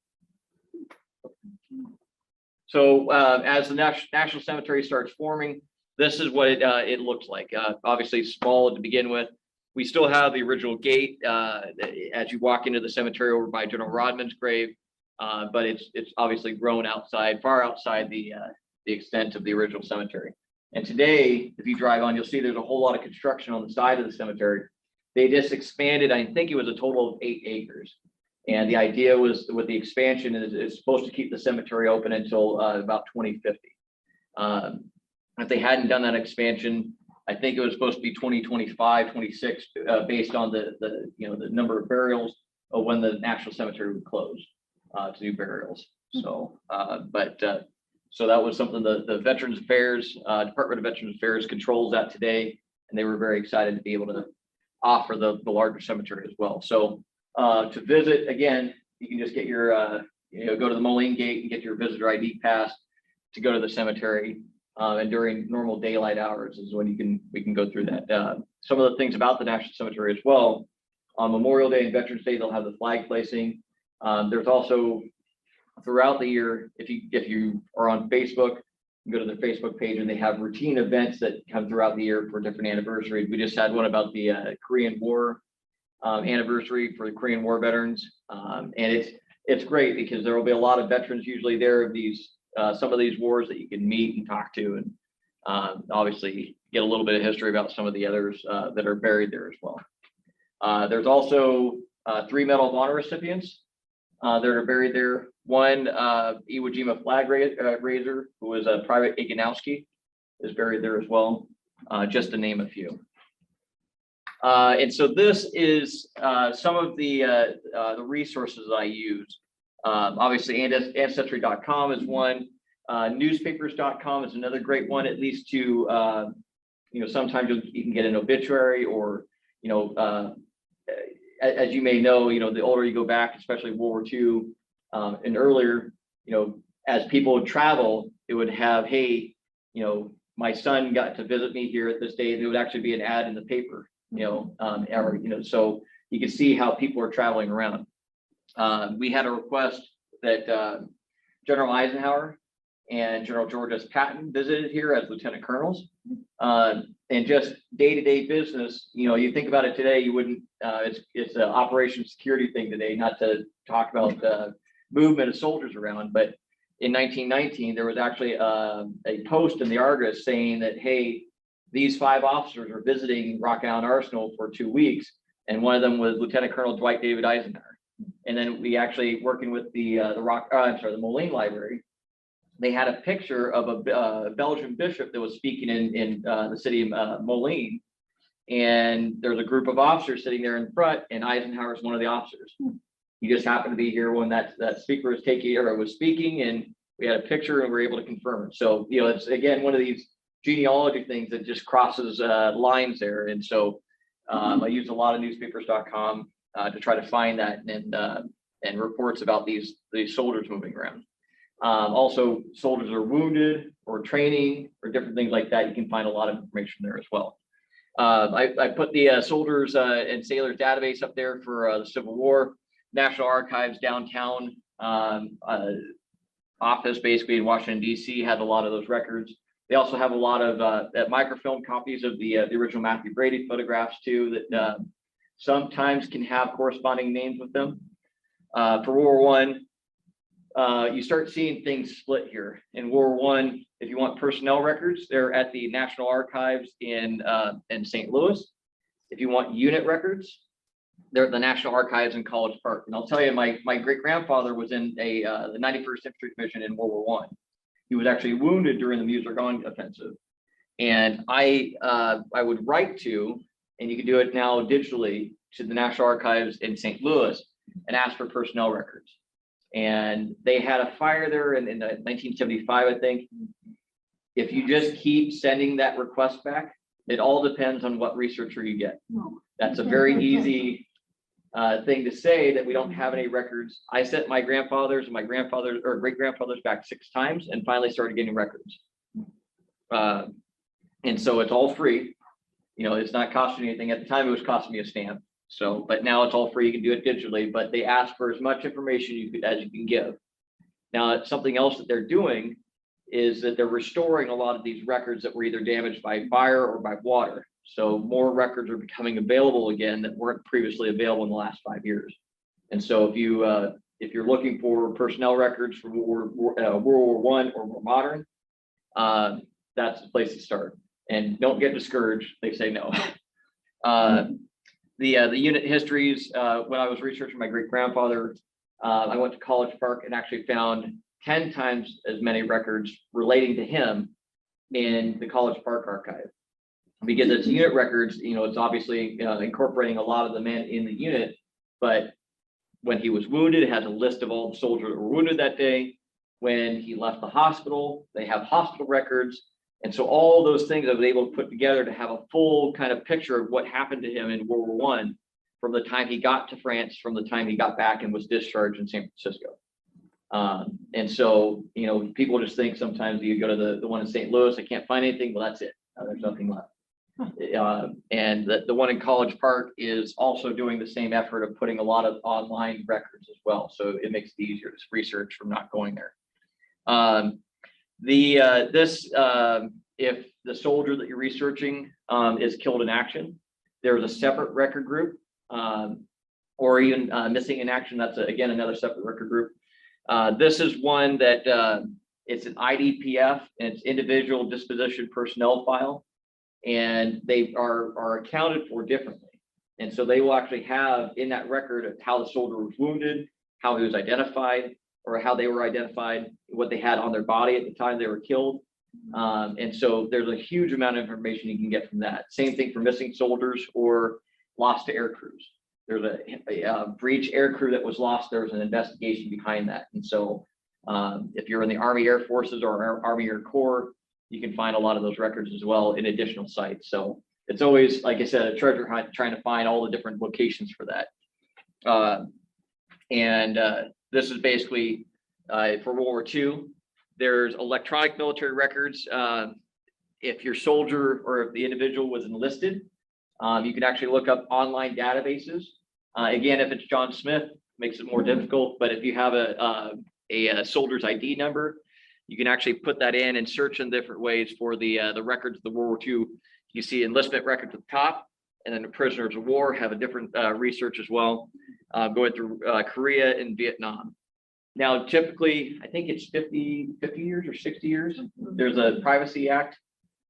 So as the National Cemetery starts forming, this is what it looks like. Obviously small to begin with. We still have the original gate as you walk into the cemetery over by General Rodman's grave, but it's obviously grown outside, far outside the extent of the original cemetery. And today, if you drive on, you'll see there's a whole lot of construction on the side of the cemetery. They just expanded, I think it was a total of 8 acres. And the idea was with the expansion is it's supposed to keep the cemetery open until about 2050. If they hadn't done that expansion, I think it was supposed to be 2025, 26, based on the number of burials of when the National Cemetery would close. to do burials. So, so that was something the Veterans Affairs, Department of Veterans Affairs controls that today, and they were very excited to be able to offer the larger cemetery as well. So to visit, again, you can just get your, go to the Moline Gate and get your visitor ID pass to go to the cemetery. And during normal daylight hours is when we can go through that. Some of the things about the National Cemetery as well, on Memorial Day and Veterans Day, they'll have the flag placing. There's also throughout the year, if you are on Facebook, you go to their Facebook page and they have routine events that come throughout the year for different anniversaries. We just had one about the Korean War anniversary for the Korean War veterans. And it's great because there will be a lot of veterans usually there of these, some of these wars that you can meet and talk to, and obviously get a little bit of history about some of the others that are buried there as well. There's also 3 Medal of Honor recipients that are buried there. One, Iwo Jima flag raiser, who was a Private Iganowski, is buried there as well, just to name a few. And so this is some of the resources that I use. Obviously, Ancestry.com is one. Newspapers.com is another great one, at least to, sometimes you can get an obituary or, as you may know, the older you go back, especially World War II and earlier, as people would travel, it would have, hey, my son got to visit me here at this day. There would actually be an ad in the paper, so you can see how people are traveling around. We had a request that General Eisenhower and General George S. Patton visited here as lieutenant colonels. And just day-to-day business, you think about it today, you wouldn't, it's an operation security thing today, not to talk about the movement of soldiers around, but in 1919, there was actually a post in the Argus saying that, hey, these 5 officers are visiting Rock Island Arsenal for 2 weeks, and one of them was Lieutenant Colonel Dwight David Eisenhower. And then we actually, working with the Moline Library, they had a picture of a Belgian bishop that was speaking in the city of Moline, and there's a group of officers sitting there in front, and Eisenhower is one of the officers. He just happened to be here when that speaker was was speaking, and we had a picture and we were able to confirm it. So it's again one of these genealogy things that just crosses lines there, and so I use a lot of newspapers.com to try to find that and reports about these soldiers moving around. Also, soldiers are wounded or training or different things like that. You can find a lot of information there as well. I put the soldiers and sailors database up there for the Civil War. National Archives downtown office, basically in Washington, D.C., had a lot of those records. They also have a lot of microfilm copies of the original Matthew Brady photographs too, that sometimes can have corresponding names with them. For World War I, you start seeing things split here. In World War I, if you want personnel records, they're at the National Archives in St. Louis. If you want unit records, they're at the National Archives in College Park. And I'll tell you, my great-grandfather was in the 91st Infantry Division in World War I. He was actually wounded during the Meuse-Argonne offensive. And I would write to, and you can do it now digitally, to the National Archives in St. Louis and ask for personnel records. And they had a fire there in 1975, I think. If you just keep sending that request back, it all depends on what researcher you get. That's a very easy thing to say, that we don't have any records. I sent my grandfathers and my grandfathers or great grandfathers back 6 times and finally started getting records. And so it's all free. It's not costing anything. At the time, it was costing me a stamp. So, but now it's all free. You can do it digitally, but they ask for as much information as you can give. Now, something else that they're doing is that they're restoring a lot of these records that were either damaged by fire or by water. So more records are becoming available again that weren't previously available in the last 5 years. And so if you're looking for personnel records from World War I or more modern, that's the place to start. And don't get discouraged. They say no. The unit histories, when I was researching my great-grandfather, I went to College Park and actually found 10 times as many records relating to him in the College Park archive. Because it's unit records, it's obviously incorporating a lot of the men in the unit, but when he was wounded, it has a list of all the soldiers that were wounded that day. When he left the hospital, they have hospital records. And so all those things I was able to put together to have a full kind of picture of what happened to him in World War I, from the time he got to France, from the time he got back and was discharged in San Francisco. And so, you know, people just think sometimes you go to the one in St. Louis, I can't find anything. Well, that's it. There's nothing left. And the one in College Park is also doing the same effort of putting a lot of online records as well. So it makes it easier to research from not going there. If the soldier that you're researching is killed in action, there's a separate record group, or even missing in action. That's again another separate record group. This is one that it's an IDPF, and it's individual disposition personnel file, and they are accounted for differently. And so they will actually have in that record how the soldier was wounded, how he was identified, or how they were identified, what they had on their body at the time they were killed. And so there's a huge amount of information you can get from that. Same thing for missing soldiers or lost to air crews. There's a breach air crew that was lost. There was an investigation behind that. And so if you're in the Army Air Forces or Army Air Corps, you can find a lot of those records as well in additional sites. So it's always, like I said, a treasure hunt trying to find all the different locations for that. This is basically for World War II. There's electronic military records. If your soldier or if the individual was enlisted, you can actually look up online databases. Again, if it's John Smith, makes it more difficult. But if you have a soldier's ID number, you can actually put that in and search in different ways for the records of the World War II. You see enlistment records at the top, and then the prisoners of war have a different research as well, going through Korea and Vietnam. Now, typically, I think it's 50 years or 60 years. There's a Privacy Act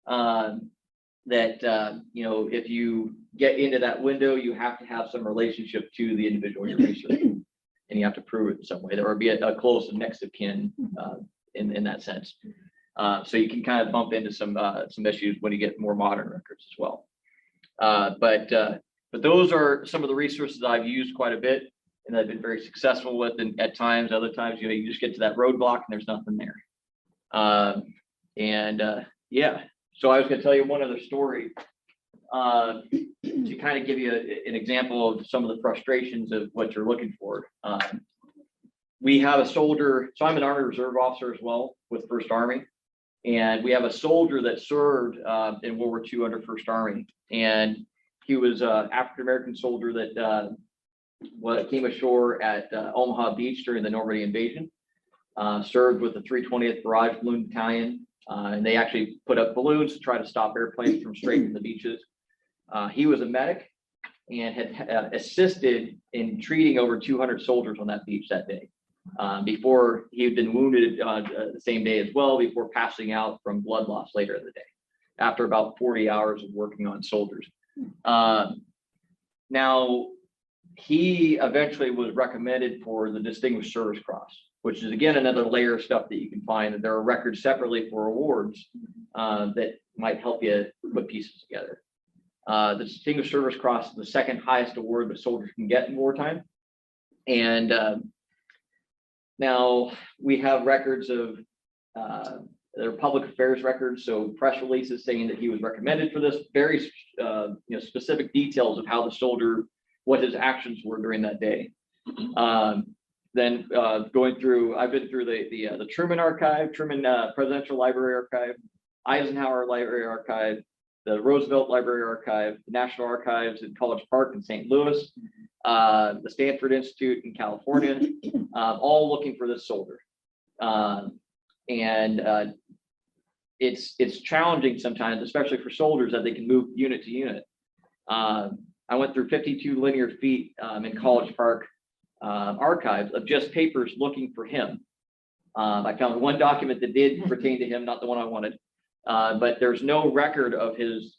that, you know, if you get into that window, you have to have some relationship to the individual you're researching, and you have to prove it in some way. There would be a close and next of kin in that sense. So you can kind of bump into some issues when you get more modern records as well. But those are some of the resources I've used quite a bit, and I've been very successful with. And at times, other times, you know, you just get to that roadblock and there's nothing there. Yeah. So I was going to tell you one other story to kind of give you an example of some of the frustrations of what you're looking for. We have a soldier. So I'm an Army Reserve officer as well with First Army. And we have a soldier that served in World War II under First Army. And he was an African-American soldier that came ashore at Omaha Beach during the Normandy invasion, served with the 320th Barrage Balloon Battalion. And they actually put up balloons to try to stop airplanes from strafing the beaches. He was a medic and had assisted in treating over 200 soldiers on that beach that day. Before he had been wounded the same day as well, before passing out from blood loss later in the day, after about 40 hours of working on soldiers. Now, he eventually was recommended for the Distinguished Service Cross, which is again another layer of stuff that you can find. That there are records separately for awards that might help you put pieces together. The Distinguished Service Cross is the second highest award that soldiers can get in wartime, and now we have records of their public affairs records, so press releases saying that he was recommended for this. Very specific details of how the soldier, what his actions were during that day. Then going through, I've been through the Truman Archive, Truman Presidential Library Archive, Eisenhower Library Archive, the Roosevelt Library Archive, the National Archives in College Park in St. Louis, the Stanford Institute in California, all looking for this soldier. It's challenging sometimes, especially for soldiers, that they can move unit to unit. I went through 52 linear feet in College Park archives of just papers looking for him. I found one document that did pertain to him, not the one I wanted, but there's no record of his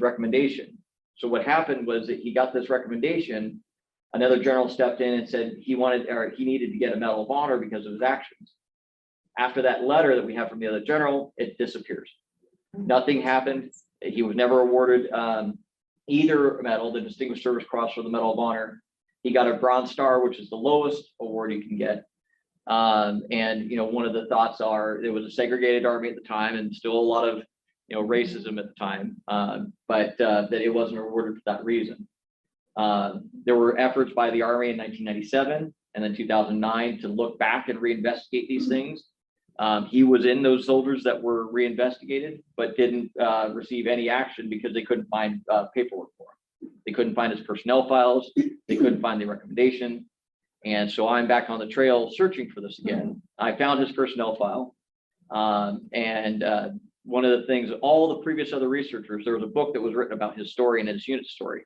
recommendation. So what happened was that he got this recommendation. Another general stepped in and said he needed to get a Medal of Honor because of his actions. After that letter that we have from the other general, it disappears. Nothing happened. He was never awarded either medal, the Distinguished Service Cross or the Medal of Honor. He got a Bronze Star, which is the lowest award you can get. And one of the thoughts are it was a segregated army at the time, and still a lot of racism at the time, but that it wasn't awarded for that reason. There were efforts by the Army in 1997 and then 2009 to look back and reinvestigate these things. He was in those soldiers that were reinvestigated, but didn't receive any action because they couldn't find paperwork for him. They couldn't find his personnel files. They couldn't find the recommendation. And so I'm back on the trail searching for this again. I found his personnel file. One of the things, all the previous other researchers, there was a book that was written about his story and his unit story.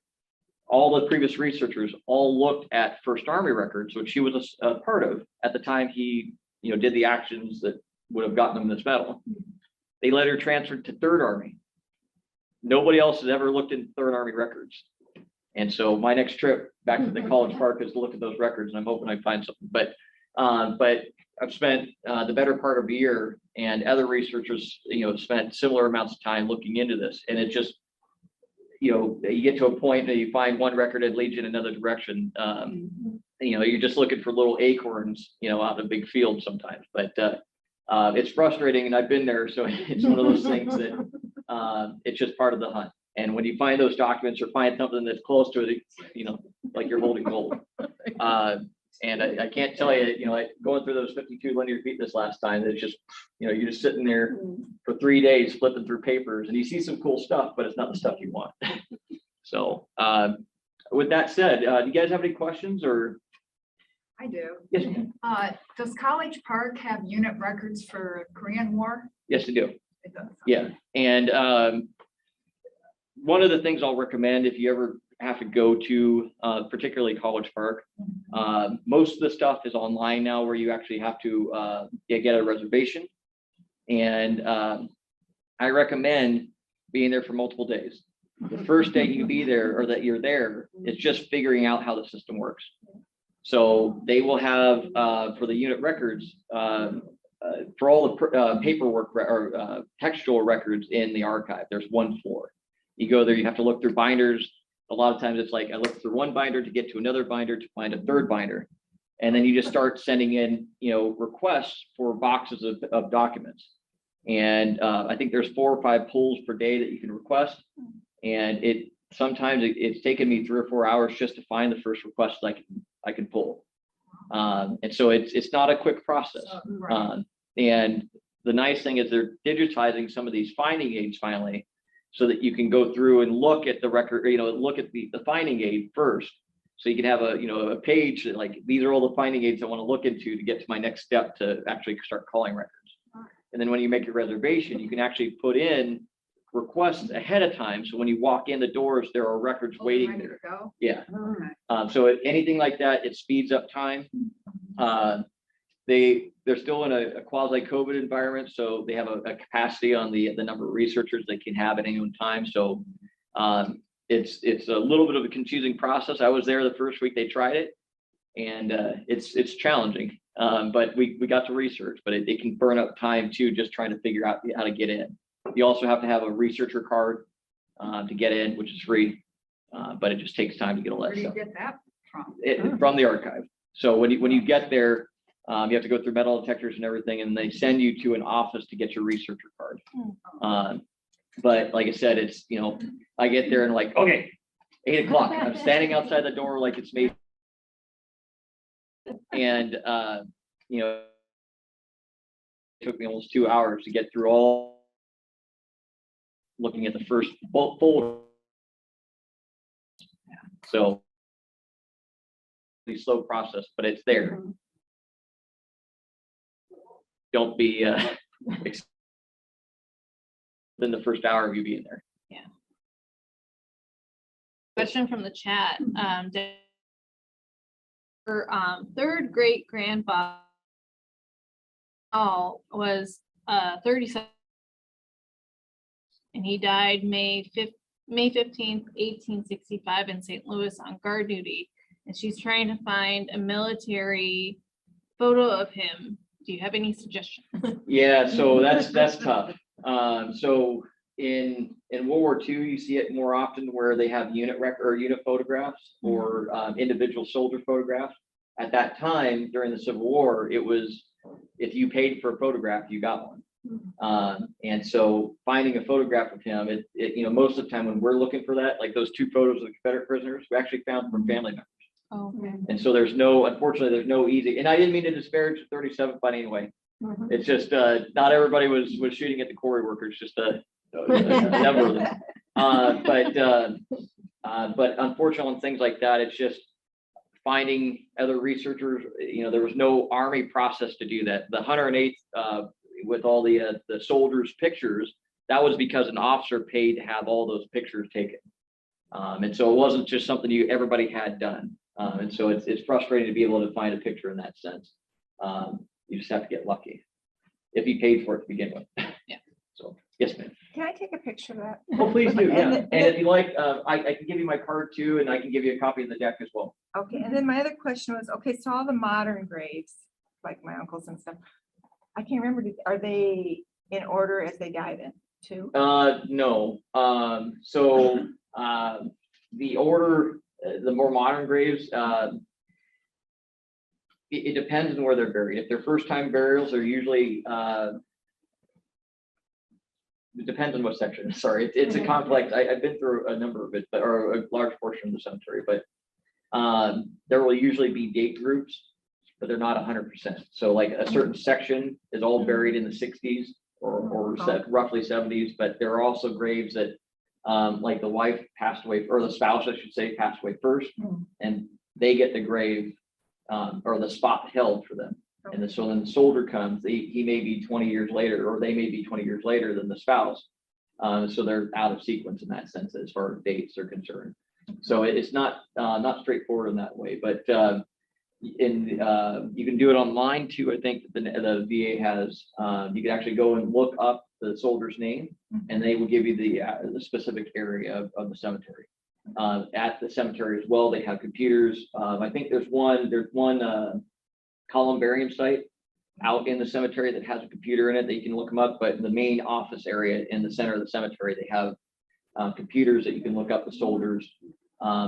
All the previous researchers all looked at First Army records, which he was a part of at the time he did the actions that would have gotten him this medal. They later transferred to Third Army. Nobody else has ever looked in Third Army records. And so my next trip back to the College Park is to look at those records, and I'm hoping I find something. But I've spent the better part of a year, and other researchers, spent similar amounts of time looking into this. And it just, you get to a point that you find one record and leads you in another direction. You're just looking for little acorns, out in a big field sometimes. But it's frustrating, and I've been there, so it's one of those things that it's just part of the hunt. And when you find those documents or find something that's close to it, like you're holding gold. And I can't tell you, going through those 52 linear feet this last time, it's just, you're just sitting there for 3 days flipping through papers, and you see some cool stuff, but it's not the stuff you want. So with that said, do you guys have any questions or? I do. Yes, ma'am. Does College Park have unit records for Korean War? Yes, they do. It does. Yeah. And one of the things I'll recommend if you ever have to go to particularly College Park, most of the stuff is online now, where you actually have to get a reservation. And I recommend being there for multiple days. The first day you be there, or that you're there, it's just figuring out how the system works. So they will have for the unit records, for all the paperwork or textual records in the archive, there's one floor. You go there, you have to look through binders. A lot of times it's like I look through one binder to get to another binder to find a third binder. And then you just start sending in, requests for boxes of documents. And I think there's 4 or 5 pulls per day that you can request. And sometimes it's taken me 3 or 4 hours just to find the first request I can pull. And so it's not a quick process. And the nice thing is they're digitizing some of these finding aids finally, so that you can go through and look at the record, look at the finding aid first. So you can have a page that, like, these are all the finding aids I want to look into to get to my next step to actually start calling records. And then when you make your reservation, you can actually put in requests ahead of time. So when you walk in the doors, there are records waiting there. Go. Yeah. Okay. So anything like that, it speeds up time. They're still in a quasi-COVID environment, so they have a capacity on the number of researchers they can have at any one time. So it's a little bit of a confusing process. I was there the first week they tried it, and it's challenging. But we got to research, but it can burn up time too, just trying to figure out how to get in. You also have to have a researcher card to get in, which is free, but it just takes time to get all that stuff. Where do you get that from? From the archive. So when you get there, you have to go through metal detectors and everything, and they send you to an office to get your researcher card. But like I said, it's, I get there and like, okay, 8 o'clock. I'm standing outside the door like it's May. And, it took me almost 2 hours to get through all, looking at the first folder. So, slow process, but it's there. Don't be in the first hour of you being there. Yeah. Question from the chat. Her third great grandfather was 37, and he died May 15th, 1865 in St. Louis on guard duty. And she's trying to find a military photo of him. Do you have any suggestions? Yeah, so that's tough. So in World War II, you see it more often where they have unit record or unit photographs or individual soldier photographs. At that time during the Civil War, it was if you paid for a photograph, you got one. And so finding a photograph of him, most of the time when we're looking for that, like those 2 photos of the Confederate prisoners, we actually found from family members. Oh, okay. And so unfortunately, there's no easy, and I didn't mean to disparage the 37th by any way. It's just not everybody was shooting at the quarry workers, just a number of them. But unfortunately, on things like that, it's just finding other researchers. There was no Army process to do that. The 108th, with all the soldiers' pictures, that was because an officer paid to have all those pictures taken. And so it wasn't just something everybody had done. And so it's frustrating to be able to find a picture in that sense. You just have to get lucky if you paid for it to begin with. Yeah. So yes, ma'am. Can I take a picture of that? Oh, please do. Yeah. And And if you like, I can give you my card too, and I can give you a copy of the deck as well. Okay, and then my other question was, okay, so all the modern graves, like my uncles and stuff, I can't remember, are they in order as they died in too? No. So the order, the more modern graves, it depends on where they're buried. If they're first-time burials, they're usually it depends on what section. Sorry, it's a complex. I've been through a number of it, or a large portion of the cemetery, but there will usually be date groups, but they're not 100%. So like a certain section is all buried in the 60s or roughly 70s, but there are also graves that like the wife passed away, or the spouse, I should say, passed away first, and they get the grave or the spot held for them. And so when the soldier comes, he may be 20 years later, or they may be 20 years later than the spouse. So they're out of sequence in that sense as far as dates are concerned. So it's not straightforward in that way, but you can do it online too. I think that the VA has, you can actually go and look up the soldier's name, and they will give you the specific area of the cemetery. At the cemetery as well, they have computers. I think there's one columbarium site out in the cemetery that has a computer in it that you can look them up, but in the main office area in the center of the cemetery, they have computers that you can look up the soldiers'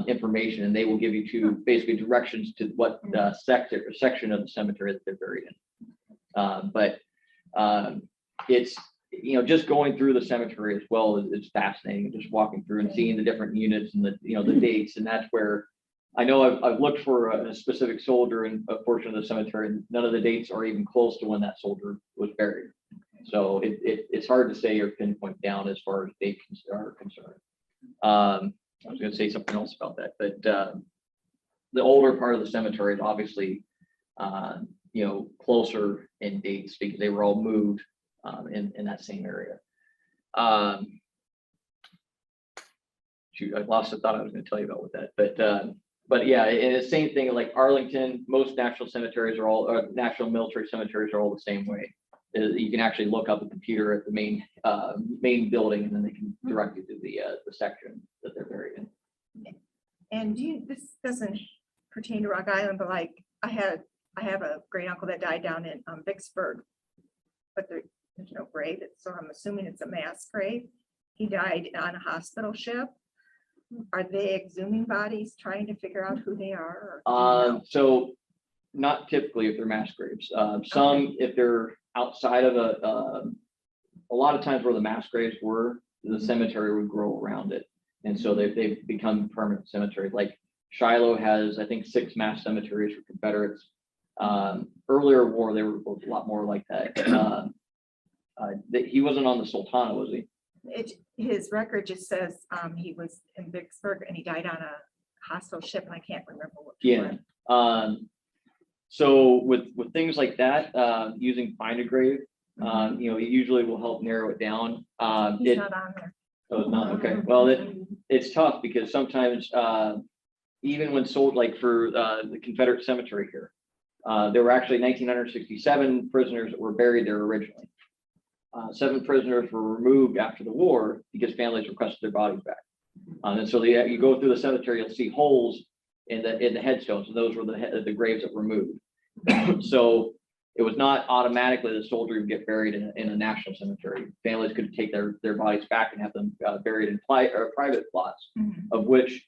information, and they will give you basically directions to what section of the cemetery that they're buried in. But it's just going through the cemetery as well is fascinating. Just walking through and seeing the different units and the dates, and that's where I know I've looked for a specific soldier in a portion of the cemetery, and none of the dates are even close to when that soldier was buried. So it's hard to say or pinpoint down as far as dates are concerned. I was going to say something else about that, but the older part of the cemetery is obviously closer in dates because they were all moved in that same area. Shoot, I lost the thought I was going to tell you about with that, but yeah, and the same thing like Arlington. Most national cemeteries are all national military cemeteries are all the same way. You can actually look up a computer at the main building, and then they can direct you to the section that they're buried in. And this doesn't pertain to Rock Island, but like I have a great uncle that died down in Vicksburg, but there's no grave, so I'm assuming it's a mass grave. He died on a hospital ship. Are they exhuming bodies, trying to figure out who they are? So not typically if they're mass graves. Some, if they're outside of a lot of times where the mass graves were, the cemetery would grow around it. And so they've become permanent cemeteries. Like Shiloh has, I think, 6 mass cemeteries for Confederates. Earlier war, they were a lot more like that. He wasn't on the Sultana, was he? His record just says he was in Vicksburg and he died on a hostile ship, and I can't remember what. Yeah. So with things like that, using Find a Grave, it usually will help narrow it down. He's not on there. Oh, it's not, okay. Well, it's tough because sometimes even when sold, like for the Confederate cemetery here, there were actually 1,967 prisoners that were buried there originally. 7 prisoners were removed after the war because families requested their bodies back. And so you go through the cemetery, you'll see holes in the headstones, and those were the graves that were moved. So it was not automatically the soldier would get buried in a national cemetery. Families could take their bodies back and have them buried in private plots, of which,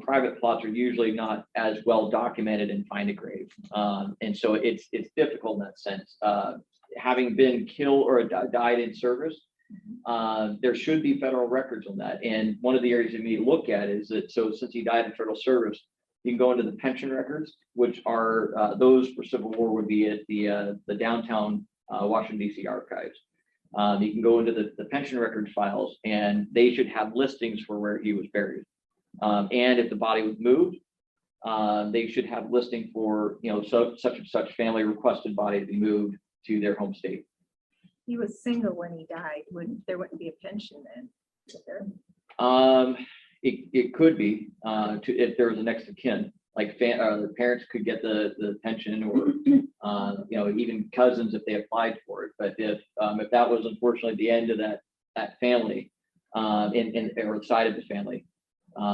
private plots are usually not as well documented and find a grave. And so it's difficult in that sense. Having been killed or died in service, there should be federal records on that. And one of the areas you need to look at is that, so since he died in federal service, you can go into the pension records, which are those for Civil War would be at the downtown Washington, D.C. archives. You can go into the pension records files, and they should have listings for where he was buried. And if the body was moved, they should have listing for, such and such family requested body to be moved to their home state. He was single when he died. There wouldn't be a pension then, is there? It could be if there was a next of kin, like the parents could get the pension, or even cousins if they applied for it. But if that was unfortunately the end of that family, or the side of the family,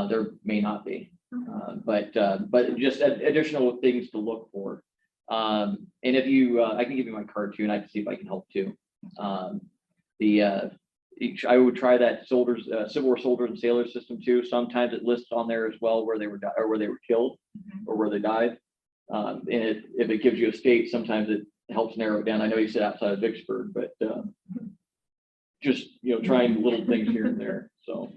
there may not be. But just additional things to look for. And if you, I can give you my card too, and I can see if I can help too. I would try that Civil War soldiers and sailors system too. Sometimes it lists on there as well where they were killed or where they died. And if it gives you a state, sometimes it helps narrow it down. I know you said outside of Vicksburg, but just trying little things here and there. So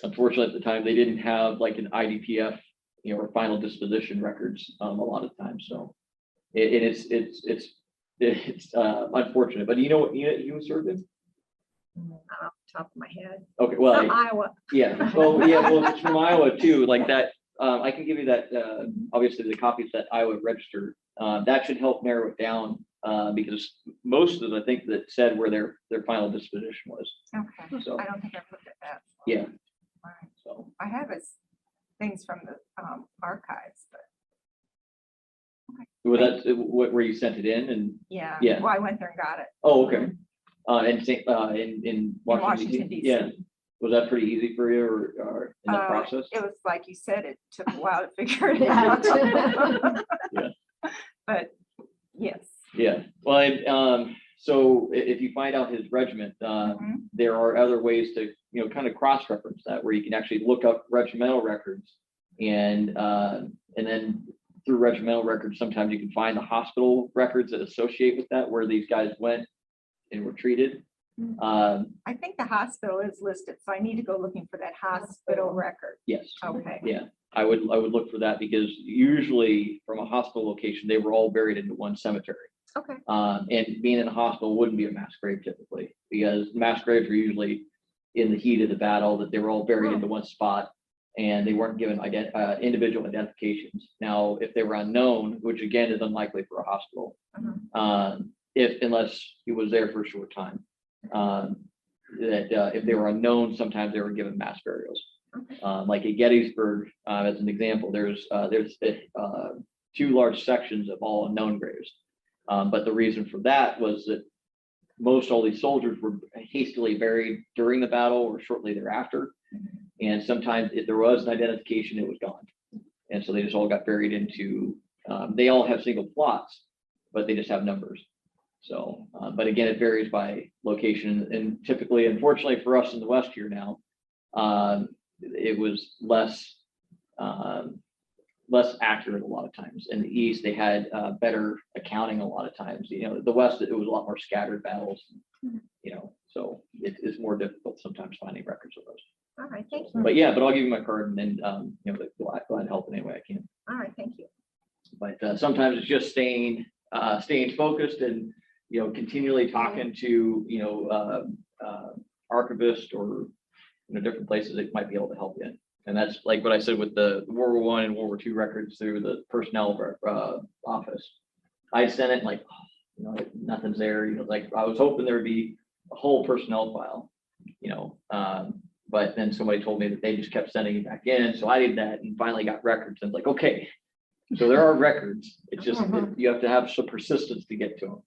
unfortunately, at the time they didn't have like an IDPF, or final disposition records a lot of times. So it's unfortunate. But you know what you served in? Off the top of my head. Okay, well, From Iowa. yeah. Well, it's from Iowa too. Like that, I can give you that. Obviously, the copies that Iowa registered. That should help narrow it down because most of them, I think, that said where their final disposition was. Okay. So I don't think I looked at that. yeah. All right. So I have things from the archives, but was that where you sent it in? And yeah. Yeah. Well, I went there and got it. oh, okay. In Washington, D.C. Yeah. Was that pretty easy for you, or in that process? It was like you said, it took a while to figure it out. Yeah. But yes. Yeah. Well, so if you find out his regiment, there are other ways to kind of cross-reference that, where you can actually look up regimental records, and then through regimental records, sometimes you can find the hospital records that associate with that, where these guys went and were treated. I think the hospital is listed, so I need to go looking for that hospital record. Yes. Okay. Yeah, I would look for that, because usually from a hospital location, they were all buried into one cemetery. Okay. And being in a hospital wouldn't be a mass grave typically, because mass graves are usually in the heat of the battle, that they were all buried into one spot, and they weren't given individual identifications. Now, if they were unknown, which again is unlikely for a hospital, unless he was there for a short time, if they were unknown, sometimes they were given mass burials. Like at Gettysburg, as an example, there's two large sections of all unknown graves. But the reason for that was that all these soldiers were hastily buried during the battle or shortly thereafter. And sometimes if there was an identification, it was gone. And so they just all got buried into, they all have single plots, but they just have numbers. So, but again, it varies by location, and typically, unfortunately for us in the West here now, it was less accurate a lot of times. In the East, they had better accounting a lot of times. The West, it was a lot more scattered battles. So it is more difficult sometimes finding records of those. All right, thank you. But yeah, but I'll give you my card, and then go ahead and help in any way I can. All right, thank you. But sometimes it's just staying focused, and continually talking to archivists or different places that might be able to help you. And that's like what I said with the World War I and World War II records through the personnel office. I sent it like, nothing's there. Like I was hoping there would be a whole personnel file, but then somebody told me that they just kept sending it back in. So I did that and finally got records, and like, okay, so there are records. It's just you have to have some persistence to get to them.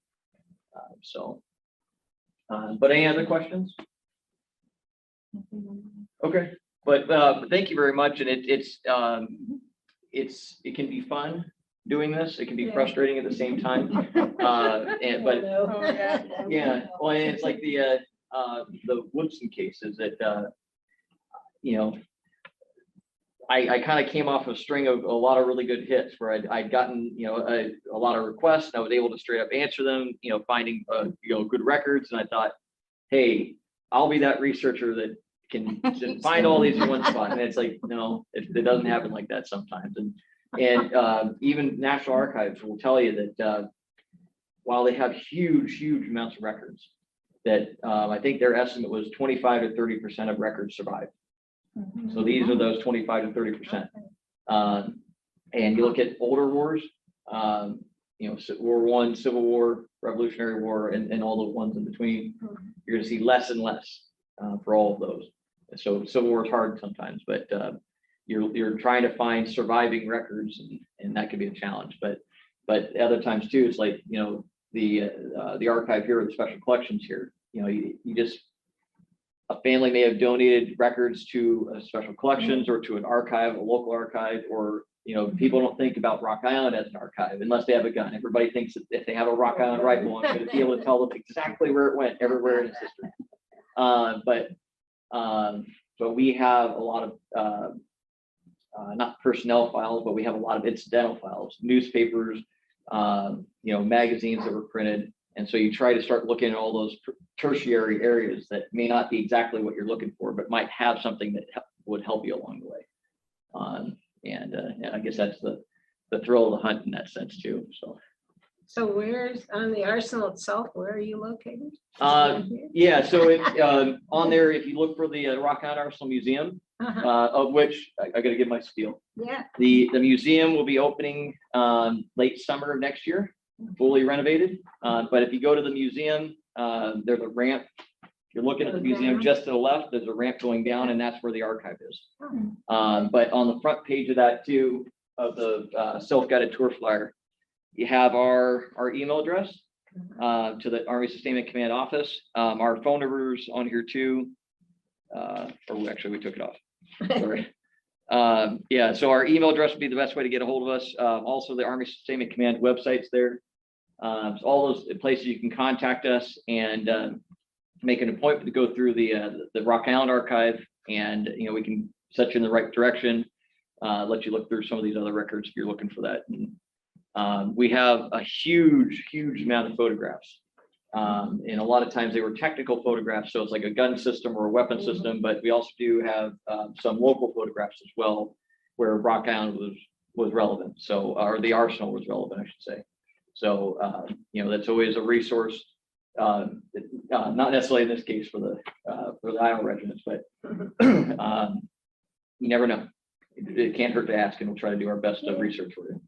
But any other questions? Okay, but thank you very much. And it can be fun doing this. It can be frustrating at the same time. But yeah, well, and it's like the Woodson cases that, you know, I kind of came off a string of a lot of really good hits where I'd gotten, you know, a lot of requests. And I was able to straight up answer them, you know, finding, you know, good records. And I thought, hey, I'll be that researcher that can just find all these in one spot. And it's like, no, it doesn't happen like that sometimes. And even National Archives will tell you that while they have huge amounts of records, that I think their estimate was 25 to 30% of records survive. So these are those 25 to 30%. And you look at older wars, you know, War I, Civil War, Revolutionary War, and all the ones in between, you're gonna see less and less for all of those. So Civil War is hard sometimes, but you're trying to find surviving records, and that can be a challenge. But other times too, it's like, you know, the archive here, the special collections here, you know, you just, a family may have donated records to a special collections or to an archive, a local archive, or, you know, people don't think about Rock Island as an archive unless they have a gun. Everybody thinks that if they have a Rock Island rifle, I'm going to be able to tell them exactly where it went everywhere in its history. But we have a lot of, not personnel files, but we have a lot of incidental files, newspapers, you know, magazines that were printed. And so you try to start looking at all those tertiary areas that may not be exactly what you're looking for, but might have something that would help you along the way. And I guess that's the thrill of the hunt in that sense too. So where's on the arsenal itself? Where are you located? Yeah, so it, on there, if you look for the Rock Island Arsenal Museum, of which I got to give my spiel. Yeah. The museum will be opening late summer of next year, fully renovated. But if you go to the museum, there's a ramp. If you're looking at the museum just to the left, there's a ramp going down, and that's where the archive is. But on the front page of that too, of the self-guided tour flyer, you have our email address to the Army Sustainment Command office. Our phone numbers on here too. Or actually, we took it off. Sorry. Yeah, so our email address would be the best way to get a hold of us. Also, the Army Sustainment Command website's there. So all those places you can contact us and make an appointment to go through the Rock Island archive, and you know, we can set you in the right direction. Let you look through some of these other records if you're looking for that. And, we have a huge amount of photographs. And a lot of times they were technical photographs, so it's like a gun system or a weapon system, but we also do have some local photographs as well, where Rock Island was relevant. So, or the arsenal was relevant, I should say. So, you know, that's always a resource, not necessarily in this case for the Iowa regiments, but you never know. It can't hurt to ask, and we'll try to do our best to research for you.